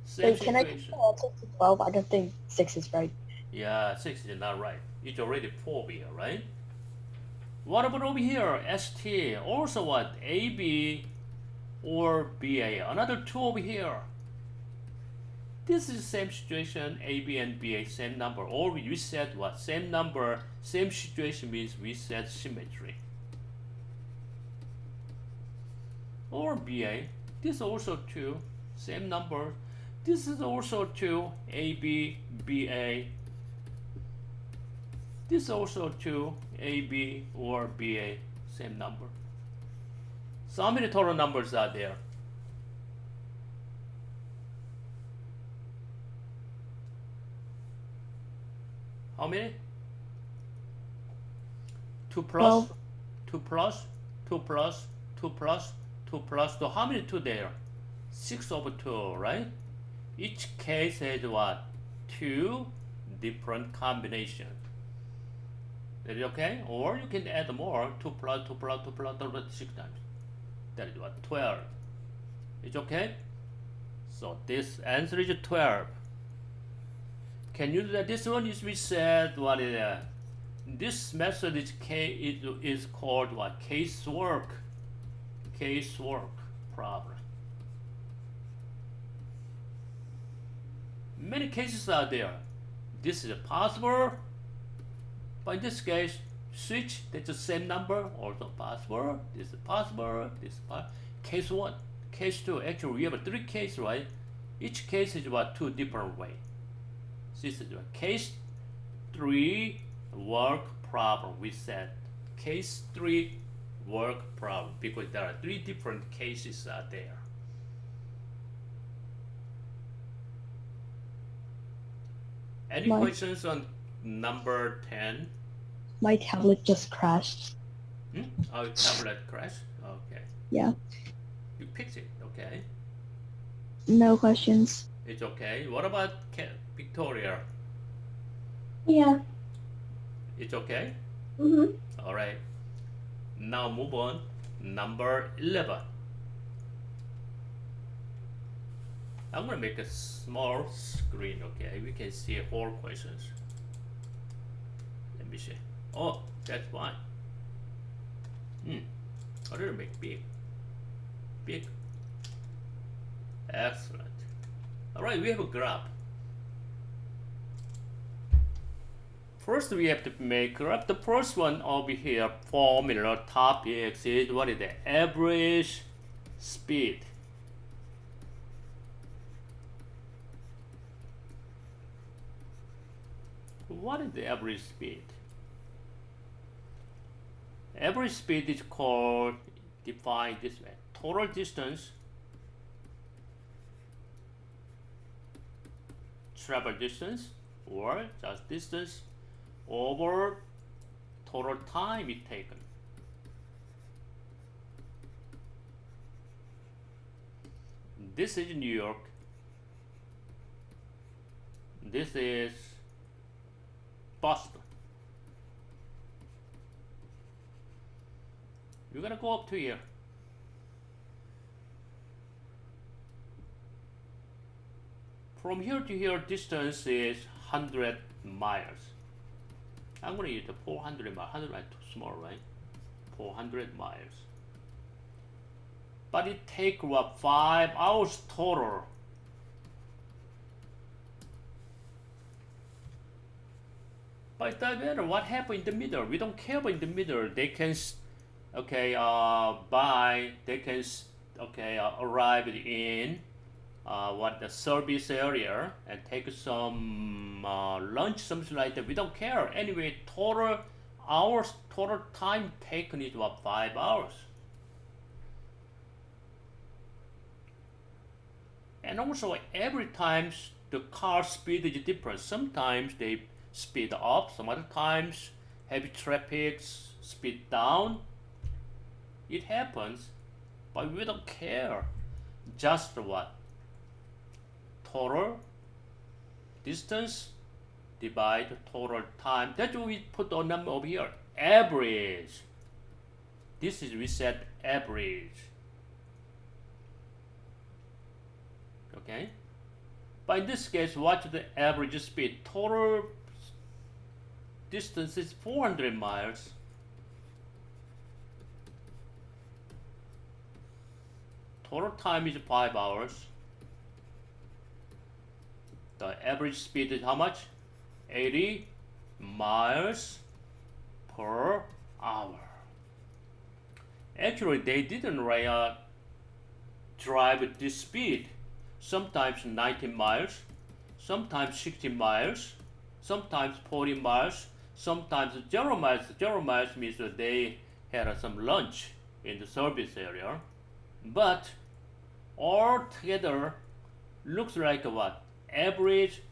Same Wait, can I get situation. the answer to 12? I don't think 6 is right. Yeah, 6 is not right. It's already 4 here, right? What about over here? ST. Also what? AB or BA. Another 2 over here. This is the same situation. AB and BA, same number. Or we said what? Same number, same situation means we said symmetry. Or BA. This also 2. Same number. This is also true, AB, BA. This is also true, AB or BA, same number. So how many total numbers are there? How many? 2 plus, 12. 2 plus, 2 plus, 2 plus, 2 plus 2. How many 2 there? 6 over 2, right? Each case has what? 2 different combinations. That is okay? Or you can add more. 2 plus 2 plus 2 plus 2 plus 6 times. That is what? 12. It's okay? So this answer is 12. Can you do that? This one is we said what is that? This method is called what? Casework. Casework problem. Many cases are there. This is possible. But in this case, switch, that's the same number, also possible. This is possible. This is possible. Case 1, case 2. Actually, we have 3 cases, right? Each case is about 2 different ways. This is case 3 work problem. We said case 3 work problem because there are 3 different cases out there. Any My- questions on number 10? My tablet just crashed. Oh, tablet crash? Okay. Yeah. You picked it, okay. No questions. It's okay. What about Victoria? Yeah. It's okay? Mhm. All right. Now move on. Number 11. I'm gonna make a small screen, okay? We can see whole questions. Let me see. Oh, that's fine. A little bit big. Big. Excellent. All right, we have a graph. First, we have to make graph. The first one over here, formula topic is what is the average speed. What is the average speed? Average speed is called, defined this way, total distance, travel distance, or just distance over total time it taken. This is New York. This is Boston. We're gonna go up to here. From here to here, distance is 100 miles. I'm gonna use the 400 miles. 100 miles too small, right? 400 miles. But it takes what, 5 hours total. But it doesn't matter what happened in the middle. We don't care about in the middle. They can, okay, arrive in what the service area and take some lunch, something like that. We don't care. Anyway, total hours, total time taken is what, 5 hours. And also every time the car speed is different. Sometimes they speed up, some other times heavy traffic speed down. It happens, but we don't care. Just what? Total distance divide total time. That's why we put a number over here. Average. This is, we said average. Okay? But in this case, what's the average speed? Total distance is 400 miles. Total time is 5 hours. The average speed is how much? 80 miles per hour. Actually, they didn't drive at this speed. sometimes 19 miles, sometimes 60 miles, sometimes 40 miles, sometimes 0 miles. 0 miles means that they had some lunch in the service area. But all together looks like what? Average,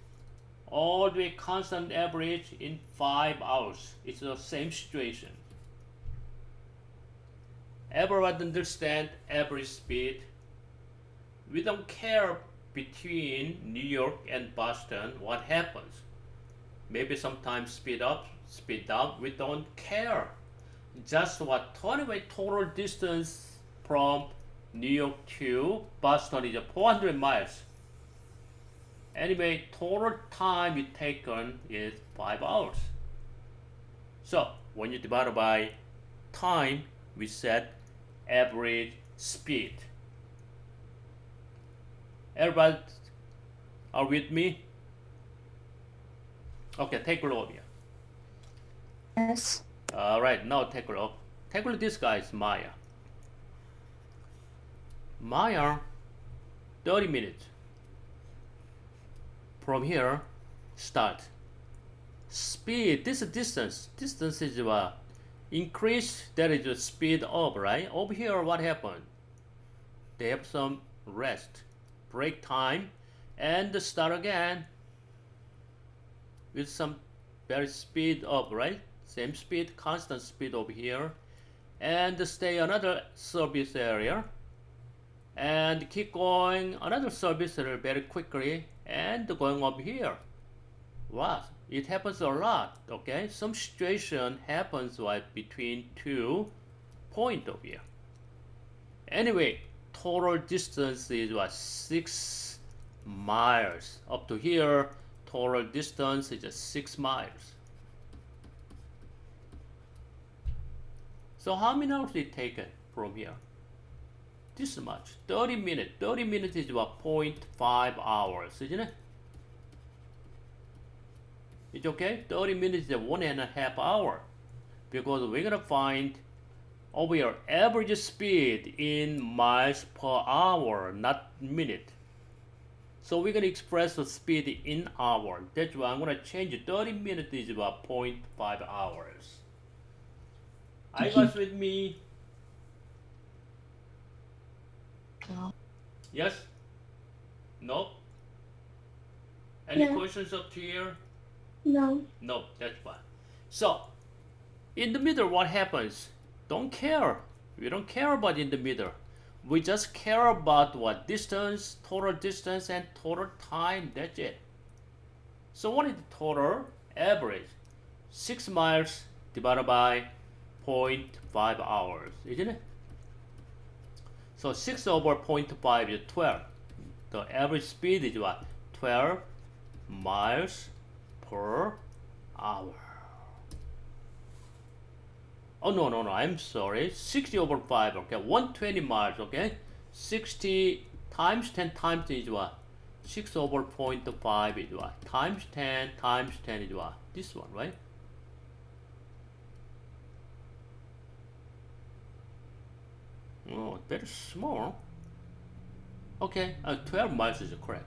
all the way constant average in 5 hours. It's the same situation. Everyone understand average speed? We don't care between New York and Boston what happens. Maybe sometimes speed up, speed down. We don't care. Just what anyway total distance from New York to Boston is 400 miles. Anyway, total time it taken is 5 hours. So when you divide by time, we set average speed. Everybody are with me? Okay, take a look here. Yes. Alright, now take a look. Take a look, this guy is Maya. Maya, 30 minutes. From here, start. Speed, this is distance. Distance is increase, that is the speed up, right? Over here, what happened? They have some rest, break time, and start again with some very speed up, right? Same speed, constant speed over here, and stay another service area, and keep going another service area very quickly, and going up here. Wow, it happens a lot, okay? Some situation happens right between 2 points over here. Anyway, total distance is what? 6 miles. Up to here, total distance is just 6 miles. So how many hours did it take from here? This much, 30 minutes. 30 minutes is about 0.5 hours, isn't it? It's okay? 30 minutes is 1.5 hours. Because we're gonna find over here average speed in miles per hour, not minute. So we're gonna express the speed in hour. That's why I'm gonna change it. 30 minutes is about 0.5 hours. Are you guys with me? No. Yes? No? Any Yeah. questions up to here? No. No, that's fine. So, in the middle, what happens? Don't care. We don't care about in the middle. We just care about what? Distance, total distance, and total time. That's it. So what is the total average? 6 miles divided by 0.5 hours, isn't it? So 6 over 0.5 is 12. The average speed is what? 12 miles per hour. Oh, no, I'm sorry. 60 over 5, okay? 120 miles, okay? 60 times 10 times is what? 6 over 0.5 is what? Times 10 is what? This one, right? Oh, very small. Okay, 12 miles is correct.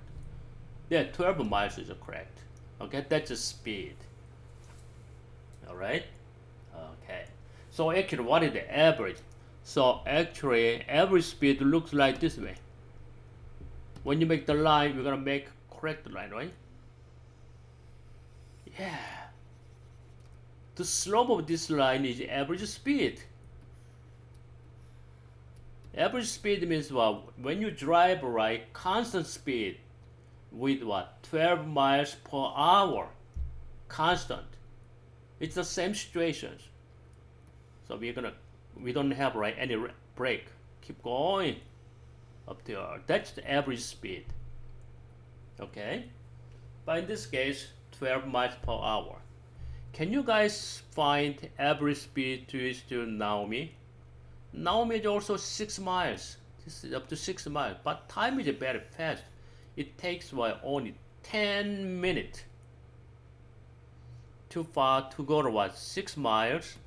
Yeah, 12 miles is correct. Okay, that's the speed. Alright? Okay. So actually, what is the average? So actually, average speed looks like this way. When you make the line, we're gonna make correct line, right? Yeah. The slope of this line is average speed. Average speed means what? When you drive, right, constant speed with what? 12 miles per hour. Constant. It's the same situations. So we don't have, right, any break. Keep going up there. That's the average speed. Okay? But in this case, 12 miles per hour. Can you guys find average speed to Naomi? Naomi is also 6 miles. This is up to 6 miles. But time is very fast. It takes what, only 10 minutes. Too far to go to what? 6 miles.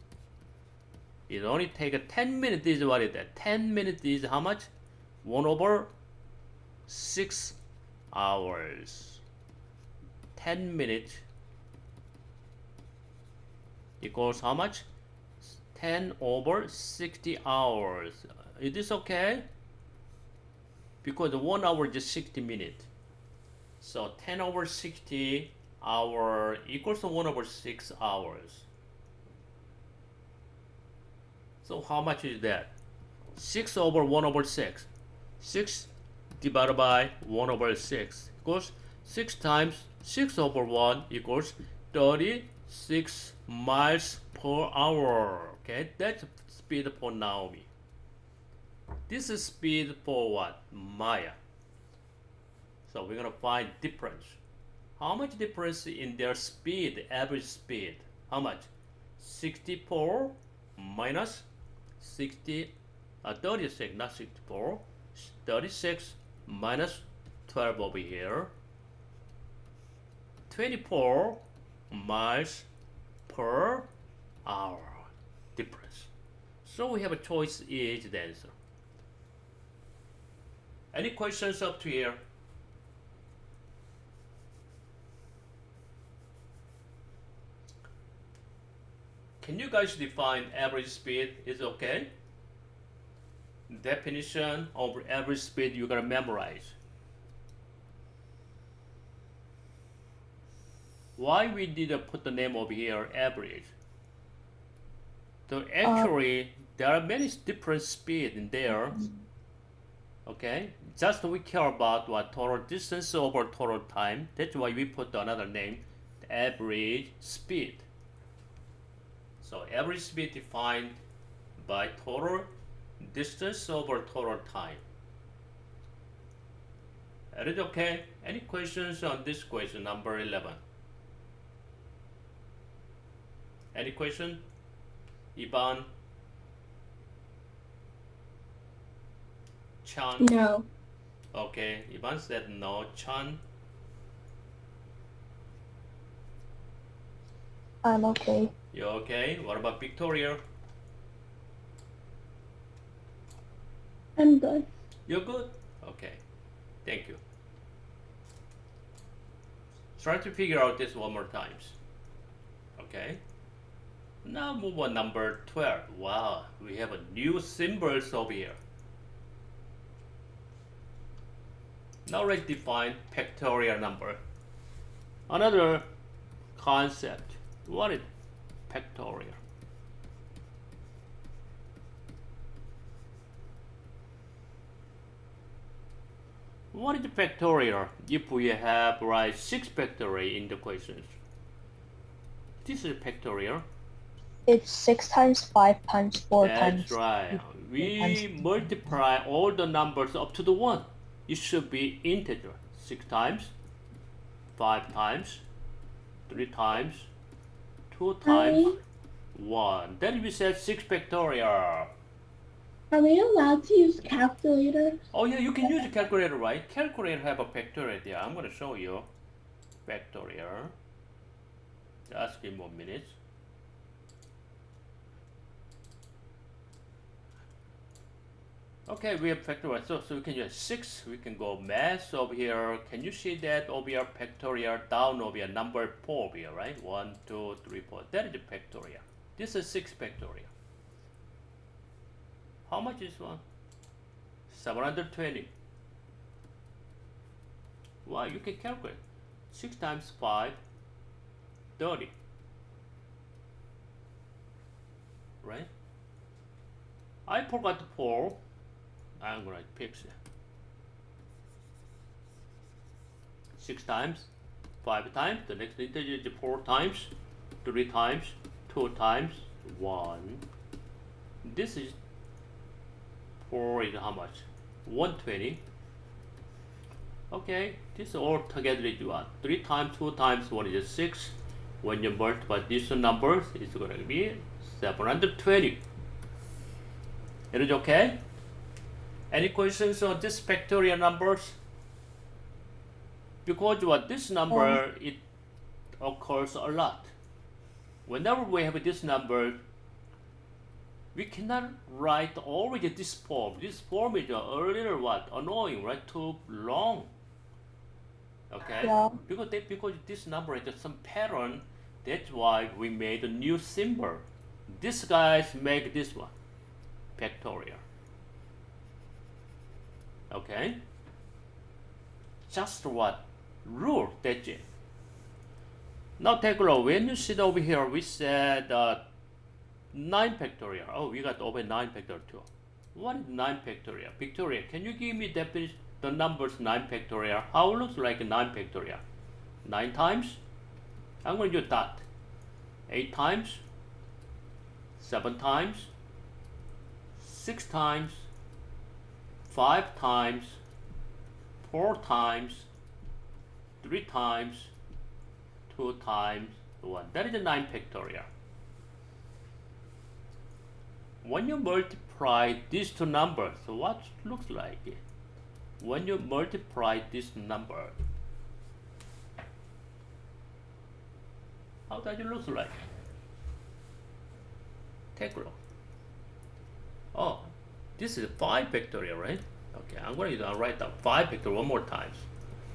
It only takes 10 minutes. Is what it is. 10 minutes is how much? 1 over 6 hours. 10 minutes equals how much? 10 over 60 hours. Is this okay? Because 1 hour is just 60 minutes. So 10 over 60 hour equals to 1 over 6 hours. So how much is that? 6 over 1 over 6. 6 divided by 1 over 6 equals 6 times 6 over 1 equals 36 miles per hour. Okay, that's speed for Naomi. This is speed for what? Maya. So we're gonna find difference. How much difference in their speed, average speed? How much? 64 minus 36, not 64. 36 minus 12 over here. 24 miles per hour difference. So we have a choice is the answer. Any questions up to here? Can you guys define average speed? Is it okay? Definition of average speed you're gonna memorize. Why we didn't put the name over here, average? So actually, there are many different speed in there. Okay, just we care about what total distance over total time. That's why we put another name, average speed. So average speed defined by total distance over total time. Is it okay? Any questions on this question, number 11? Any question? Ivan? Chan? No. Okay, Ivan said no. Chan? I'm okay. You okay? What about Victoria? I'm good. You're good? Okay. Thank you. Try to figure out this one more times. Okay. Now move on number 12. Wow, we have a new symbols over here. Now let's define factorial number. Another concept. What is factorial? What is factorial if we have 6 factorial in the questions? This is factorial. It's 6 times 5 times 4 That's times. right. We multiply all the numbers up to the 1. It should be integer. 6 times, 5 times, 3 times, 2 times, 1. Then we said 6 factorial. Are we allowed to use calculators? Oh yeah, you can use a calculator, right? Calculator have a factorial there. I'm going to show you. Factorial. Just give me 1 minute. Okay, we have factorial. So we can use 6. We can go math over here. Can you see that over here? Factorial down over here. Number 4 over here, right? 1, 2, 3, 4. That is the factorial. This is 6 factorial. How much is one? 720. Wow, you can calculate. 6 times 5, 30. Right? I forgot the 4. I'm gonna fix it. 6 times, 5 times, the next integer is 4 times, 3 times, 2 times, 1. This is 4 is how much? 120. Okay, this all together is what? 3 times 2 times 1 is 6. When you multiply these two numbers, it's gonna be 720. It is okay? Any questions on this factorial numbers? Because what this number, it occurs a lot. Whenever we have this number, we cannot write already this form. This form is a little what? Annoying, right? Too long. Okay? Yeah. Because this number has some pattern, that's why we made a new symbol. These guys make this one, factorial. Okay? Just what? Rule, that's it. Now take a look. When you sit over here, we said 9 factorial. Oh, we got over 9 factorial too. What is 9 factorial? Victoria, can you give me definition, the numbers 9 factorial? How it looks like 9 factorial? 9 times? I'm going to use that. 8 times? 7 times? 6 times? 5 times? 4 times? 3 times? 2 times 1. That is a 9 factorial. When you multiply these two numbers, what it looks like? When you multiply this number, how does it look like? Take a look. Oh, this is 5 factorial, right? Okay, I'm going to write down 5 factorial one more times.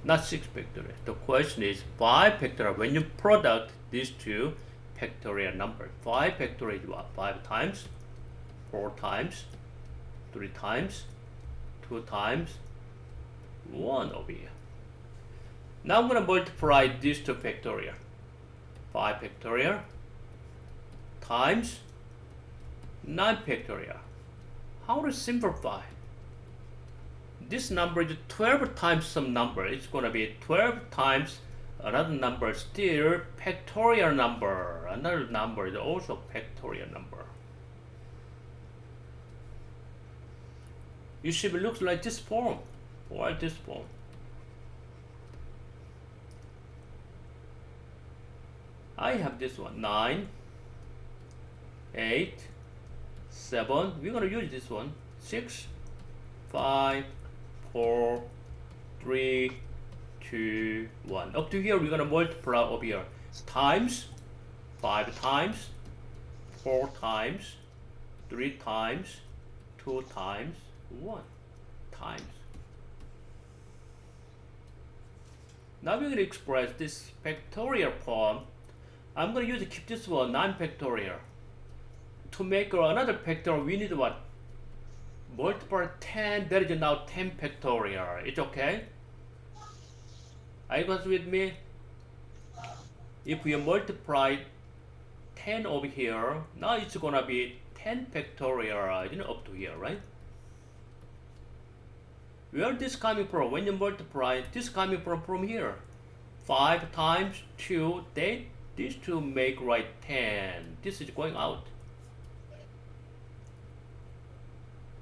Not 6 factorial. The question is 5 factorial. When you product these two factorial numbers, 5 factorial is what? 5 times, 4 times, 3 times, 2 times, 1 over here. Now I'm going to multiply these two factorial. 5 factorial times 9 factorial. How to simplify? This number is 12 times some number. It's going to be 12 times another number, still factorial number. Another number is also factorial number. You should look like this form or this form. I have this one, 9, 8, 7. We're going to use this one, 6, 5, 4, 3, 2, 1. Up to here, we're going to multiply over here. Times, 5 times, 4 times, 3 times, 2 times, 1 times. Now we're going to express this factorial form. I'm going to keep this one 9 factorial. To make another factorial, we need what? Multiply 10. There is now 10 factorial. It's okay? Are you guys with me? If we multiply 10 over here, now it's going to be 10 factorial, up to here, right? Where this coming from? When you multiply, this coming from here. 5 times 2, these two make right 10. This is going out.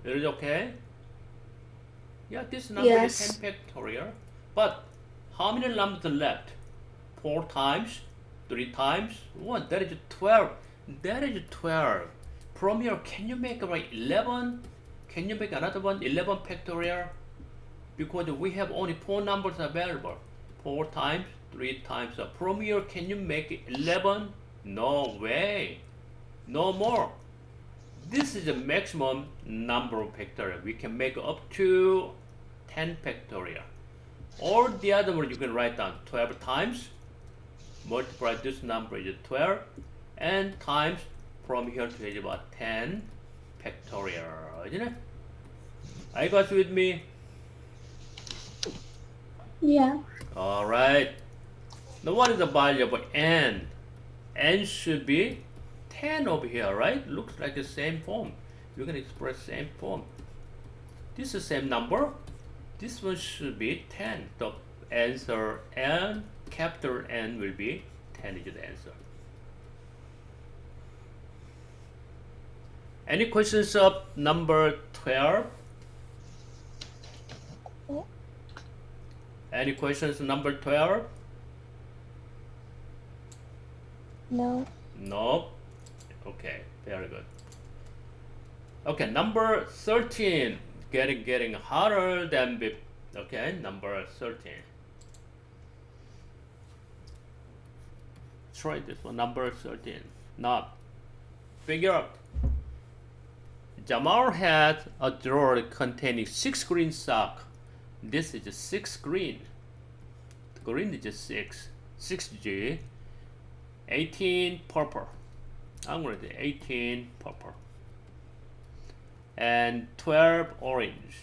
Is it okay? Yeah, this number Yes. is 10 factorial. But how many numbers left? 4 times, 3 times, 1. That is 12. That is 12. From here, can you make right 11? Can you make another one 11 factorial? Because we have only 4 numbers available. 4 times, 3 times. From here, can you make 11? No way. No more. This is the maximum number of factorial. We can make up to 10 factorial. Or the other one, you can write down 12 times. Multiply this number is 12. And times from here to here about 10 factorial. Isn't it? Are you guys with me? Yeah. Alright. Now what is the value of n? N should be 10 over here, right? Looks like the same form. We're going to express same form. This is the same number. This one should be 10. The answer N, capital N will be 10 is the answer. Any questions of number 12? Any questions number 12? No. No. Okay, very good. Okay, number 13. Getting harder than before. Okay, number 13. Try this one, number 13. Now, figure out. Jamal had a drawer containing 6 green socks. This is 6 green. green is 6G, 18 purple. I'm going to do 18 purple. And 12 orange.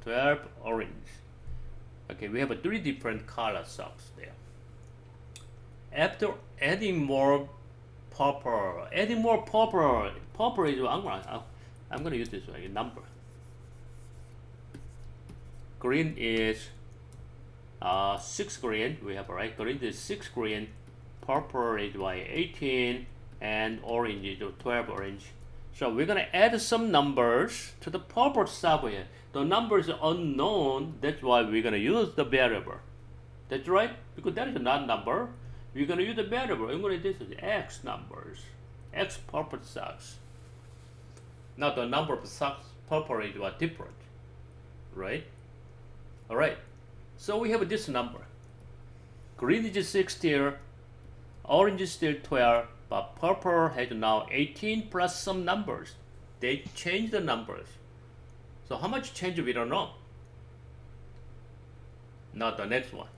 12 orange. Okay, we have 3 different color socks there. After adding more purple, purple is, I'm gonna use this one, a number. Green is 6 green, we have, right? Green is 6 green, purple is 18, and orange is 12 orange. So we're gonna add some numbers to the purple sub here. The numbers are unknown, that's why we're gonna use the variable. That's right, because that is not number. We're gonna use the variable. I'm gonna do this is X numbers, X purple socks. Now the number of socks purple is different, right? All right. So we have this number. Green is 6 still, orange is still 12, but purple has now 18 plus some numbers. They change the numbers. So how much change we don't know. Now the next one.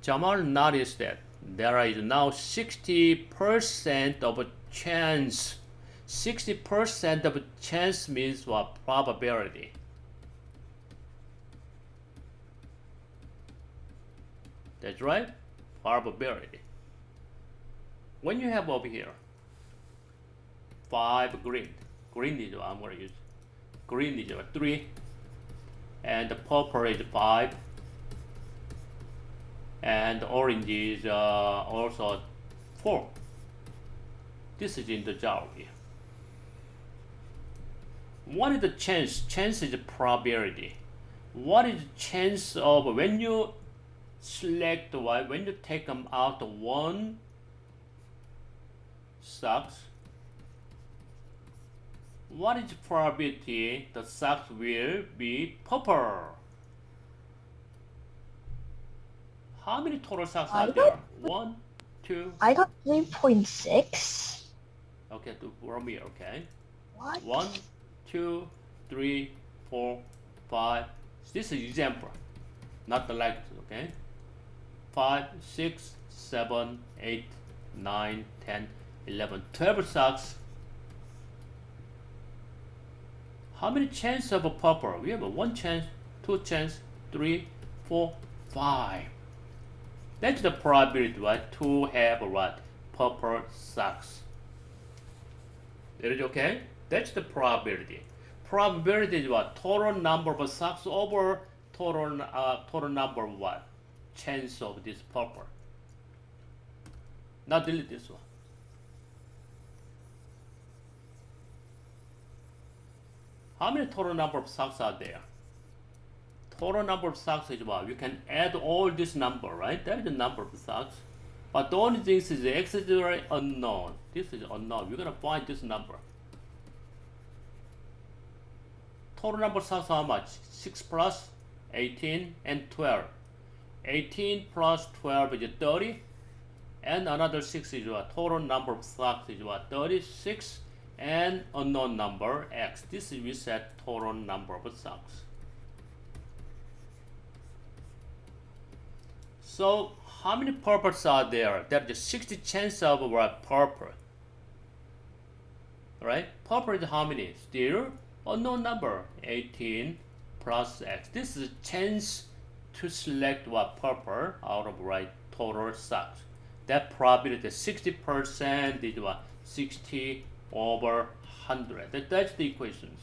Jamal noticed that there is now 60% of a chance. 60% of a chance means what? Probability. That's right, probability. When you have over here 5 green, green is what I'm going to use. Green is 3, and the purple is 5, and the orange is also 4. This is in the jar here. What is the chance? Chance is probability. What is the chance of when you select what? When you take them out one socks, what is the probability the socks will be purple? How many total socks are there? 1, 2. I got 3.6. Okay, from here. Okay. What? 1, 2, 3, 4, 5. This is example, not the like. Okay. 5, 6, 7, 8, 9, 10, 11, 12 socks. How many chances of a purple? We have a 1 chance, 2 chance, 3, 4, 5. That's the probability, right? To have what? Purple socks. Is it okay? That's the probability. Probability is what? Total number of socks over total number of what? Chance of this purple. Now delete this one. How many total number of socks are there? Total number of socks is what? You can add all this number, right? That is the number of socks. But the only thing is X is very unknown. This is unknown. We're gonna find this number. Total number of socks how much? 6 plus 18 and 12. 18 plus 12 is 30. And another 6 is what? Total number of socks is what? 36. And unknown number X. This is we set total number of socks. So how many purples are there? There is 60 chance of what? Purple. Right? Purple is how many? Still unknown number. 18 plus X. This is chance to select what? Purple out of right total socks. That probability 60% is what? 60 over 100. That's the equations.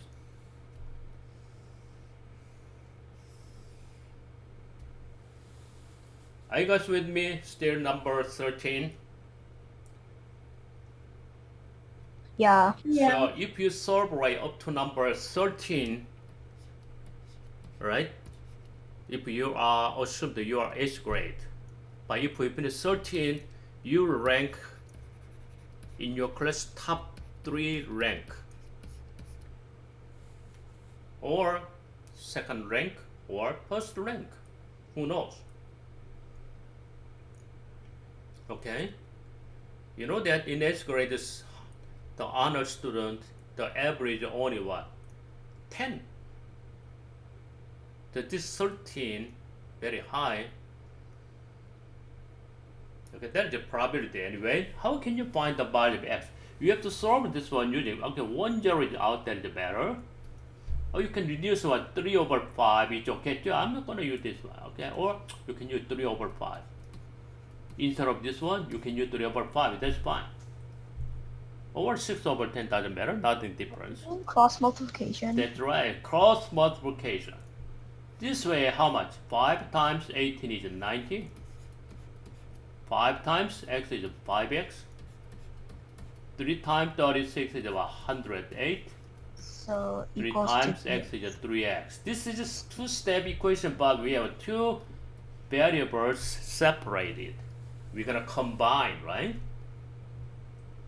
Are you guys with me? Still number 13. Yeah. So if you solve right up to number 13, right? If you are assumed that you are 8th grade, but if you finish 13, you rank in your class top 3 rank, or second rank, or first rank. Who knows? Okay, you know that in 8th grade, the honor student, the average only what? 10. That this 13, very high. Okay, that's the probability anyway. How can you find the value of x? You have to solve this one using, okay, 1 0 is out there, is better. Or you can reduce what 3 over 5 is okay too. I'm not gonna use this one, okay? Or you can use 3 over 5. Instead of this one, you can use 3 over 5, that's fine. Or 6 over 10 doesn't matter, nothing difference. Cross multiplication. That's right, cross multiplication. This way, how much? 5 times 18 is 90. 5 times x is 5x. 3 times 36 is 108. So 3 equals times to x is 3x. This is a two-step equation, but we have two variables separated. We're gonna combine, right?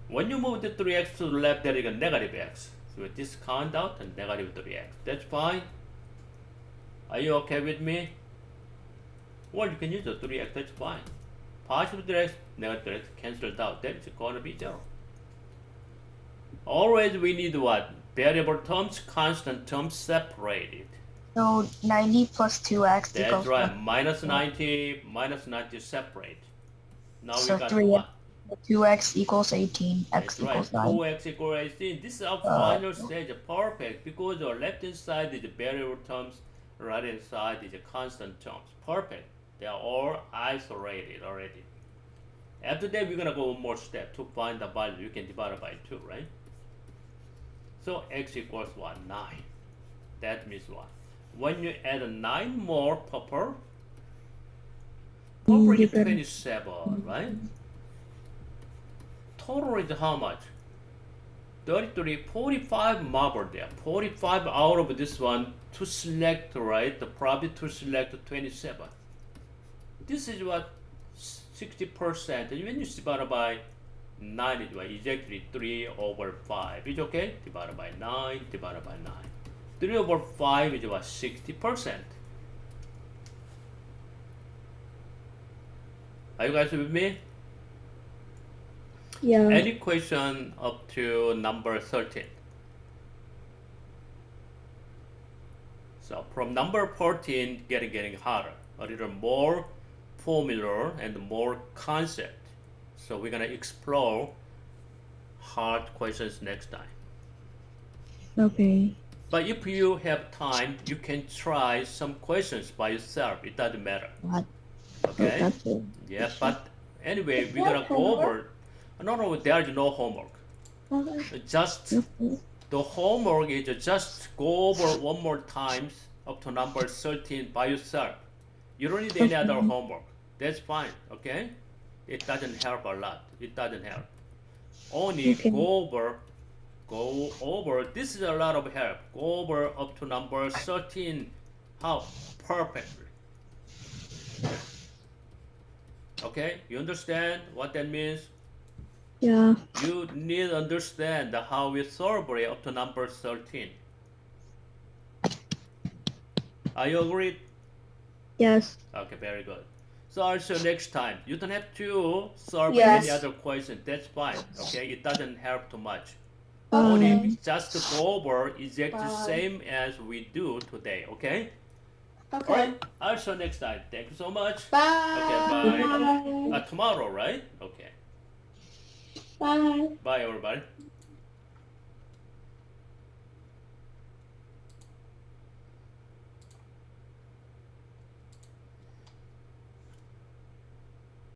When you move the 3x to the left, there is a negative x. So we discount out and negative 3x. That's fine. Are you okay with me? Well, you can use the 3x, that's fine. Positive 3x, negative 3x cancelled out. That's going to be 0. Always we need what? Variable terms, constant terms separated. So 90 plus 2x That's equals right. Minus 90 separate. Now So we got 3 what? 2x equals 18, That's x right. equals 9. 2x equals 18. This is our final stage. Perfect. Because the left hand side is the variable terms, right hand side is the constant terms. Perfect. They are all isolated already. After that, we're gonna go one more step to find the value. You can divide it by 2, right? So x equals what? 9. That means what? When you add 9 more purple is 27, right? Total is how much? 33, 45 marble there. 45 out of this one to select, right? The probability to select 27. This is what 60%. And when you divide by 9 is what? Exactly 3 over 5. Is okay? Divided by 9, divided by 9. 3 over 5 is what? 60%. Are you guys with me? Yeah. Any question up to number 13? So from number 14, getting harder. A little more formula and more concept. So we're gonna explore hard questions next time. Okay. But if you have time, you can try some questions by yourself. It doesn't matter. What? Okay? That's it. Yeah, but anyway, we're gonna go over. No, there is no homework. Just the homework is just go over one more times up to number 13 by yourself. You don't need any other homework. That's fine, okay? It doesn't help a lot. It doesn't help. Only Okay. go over. This is a lot of help. Go over up to number 13. How? Perfectly. Okay? You understand what that means? Yeah. You need to understand how we solve it up to number 13. Are you agreed? Yes. Okay, very good. So also next time, you don't have to solve Yes. any other question. That's fine. Okay, it doesn't help too much. Bye. Only just to go over exactly Bye. same as we do today. Okay. Okay. Alright. Also next time. Thank you so much. Bye. Okay, bye. Bye. Tomorrow, right? Okay. Bye. Bye, everybody.